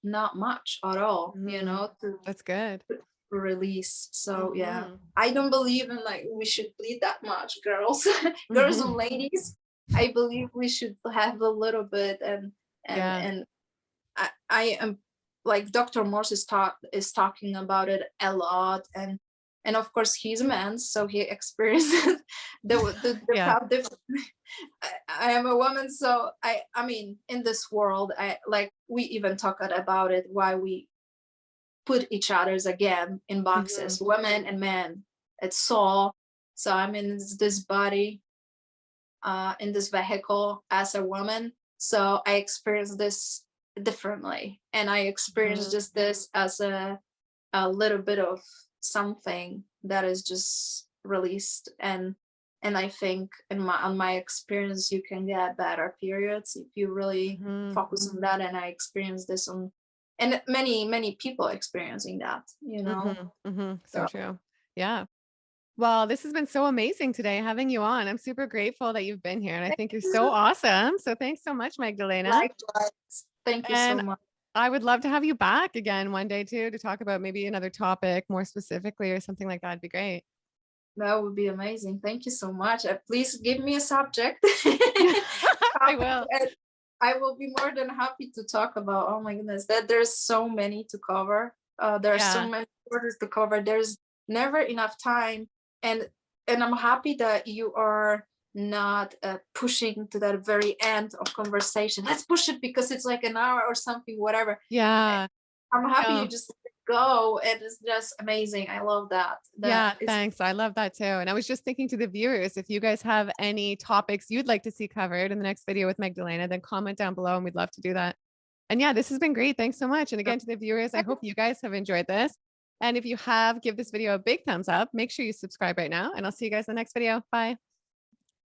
not much at all, to That's good. release. So yeah, I don't believe in like we should bleed that much, girls. Girls and ladies, I believe we should have a little bit. And Yeah. and I am, like, Dr. Morse is talking about it a lot, and of course he's a man, so he experiences the Yeah. how different. I am a woman, so I mean, in this world, we even talk about it, why we put each other's again in boxes, women and men. It's soul. So I'm in this body, in this vehicle as a woman. So I experience this differently, and I experience just this as a little bit of something that is just released. And I think on my experience, you can get better periods if you really focus on that. And I experienced this and many people experiencing that, So true. Yeah. Well, this has been so amazing today having you on. I'm super grateful that you've been here, and I Thank think you're so you. awesome. So thanks so much, Magdalena. Likewise. Thank you so And much. I would love to have you back again one day too, to talk about maybe another topic more specifically or something like that. It'd be great. That would be amazing. Thank you so much. Please give me a subject. I will. And I will be more than happy to talk about. Oh my goodness, that there's so many to cover. There are so Yeah. many quarters to cover. There's never enough time, and I'm happy that you are not pushing to that very end of conversation. Let's push it because it's like an hour or something, whatever. Yeah. I'm happy No. you just let it go. It is just amazing. I love that. Yeah, That is thanks. I love that too. And I was just thinking to the viewers, if you guys have any topics you'd like to see covered in the next video with Magdalena, then comment down below and we'd love to do that. And yeah, this has been great. Thanks so much. And again, to the viewers, I hope you guys have enjoyed this. And if you have, give this video a big thumbs up. Make sure you subscribe right now, and I'll see you guys in the next video. Bye.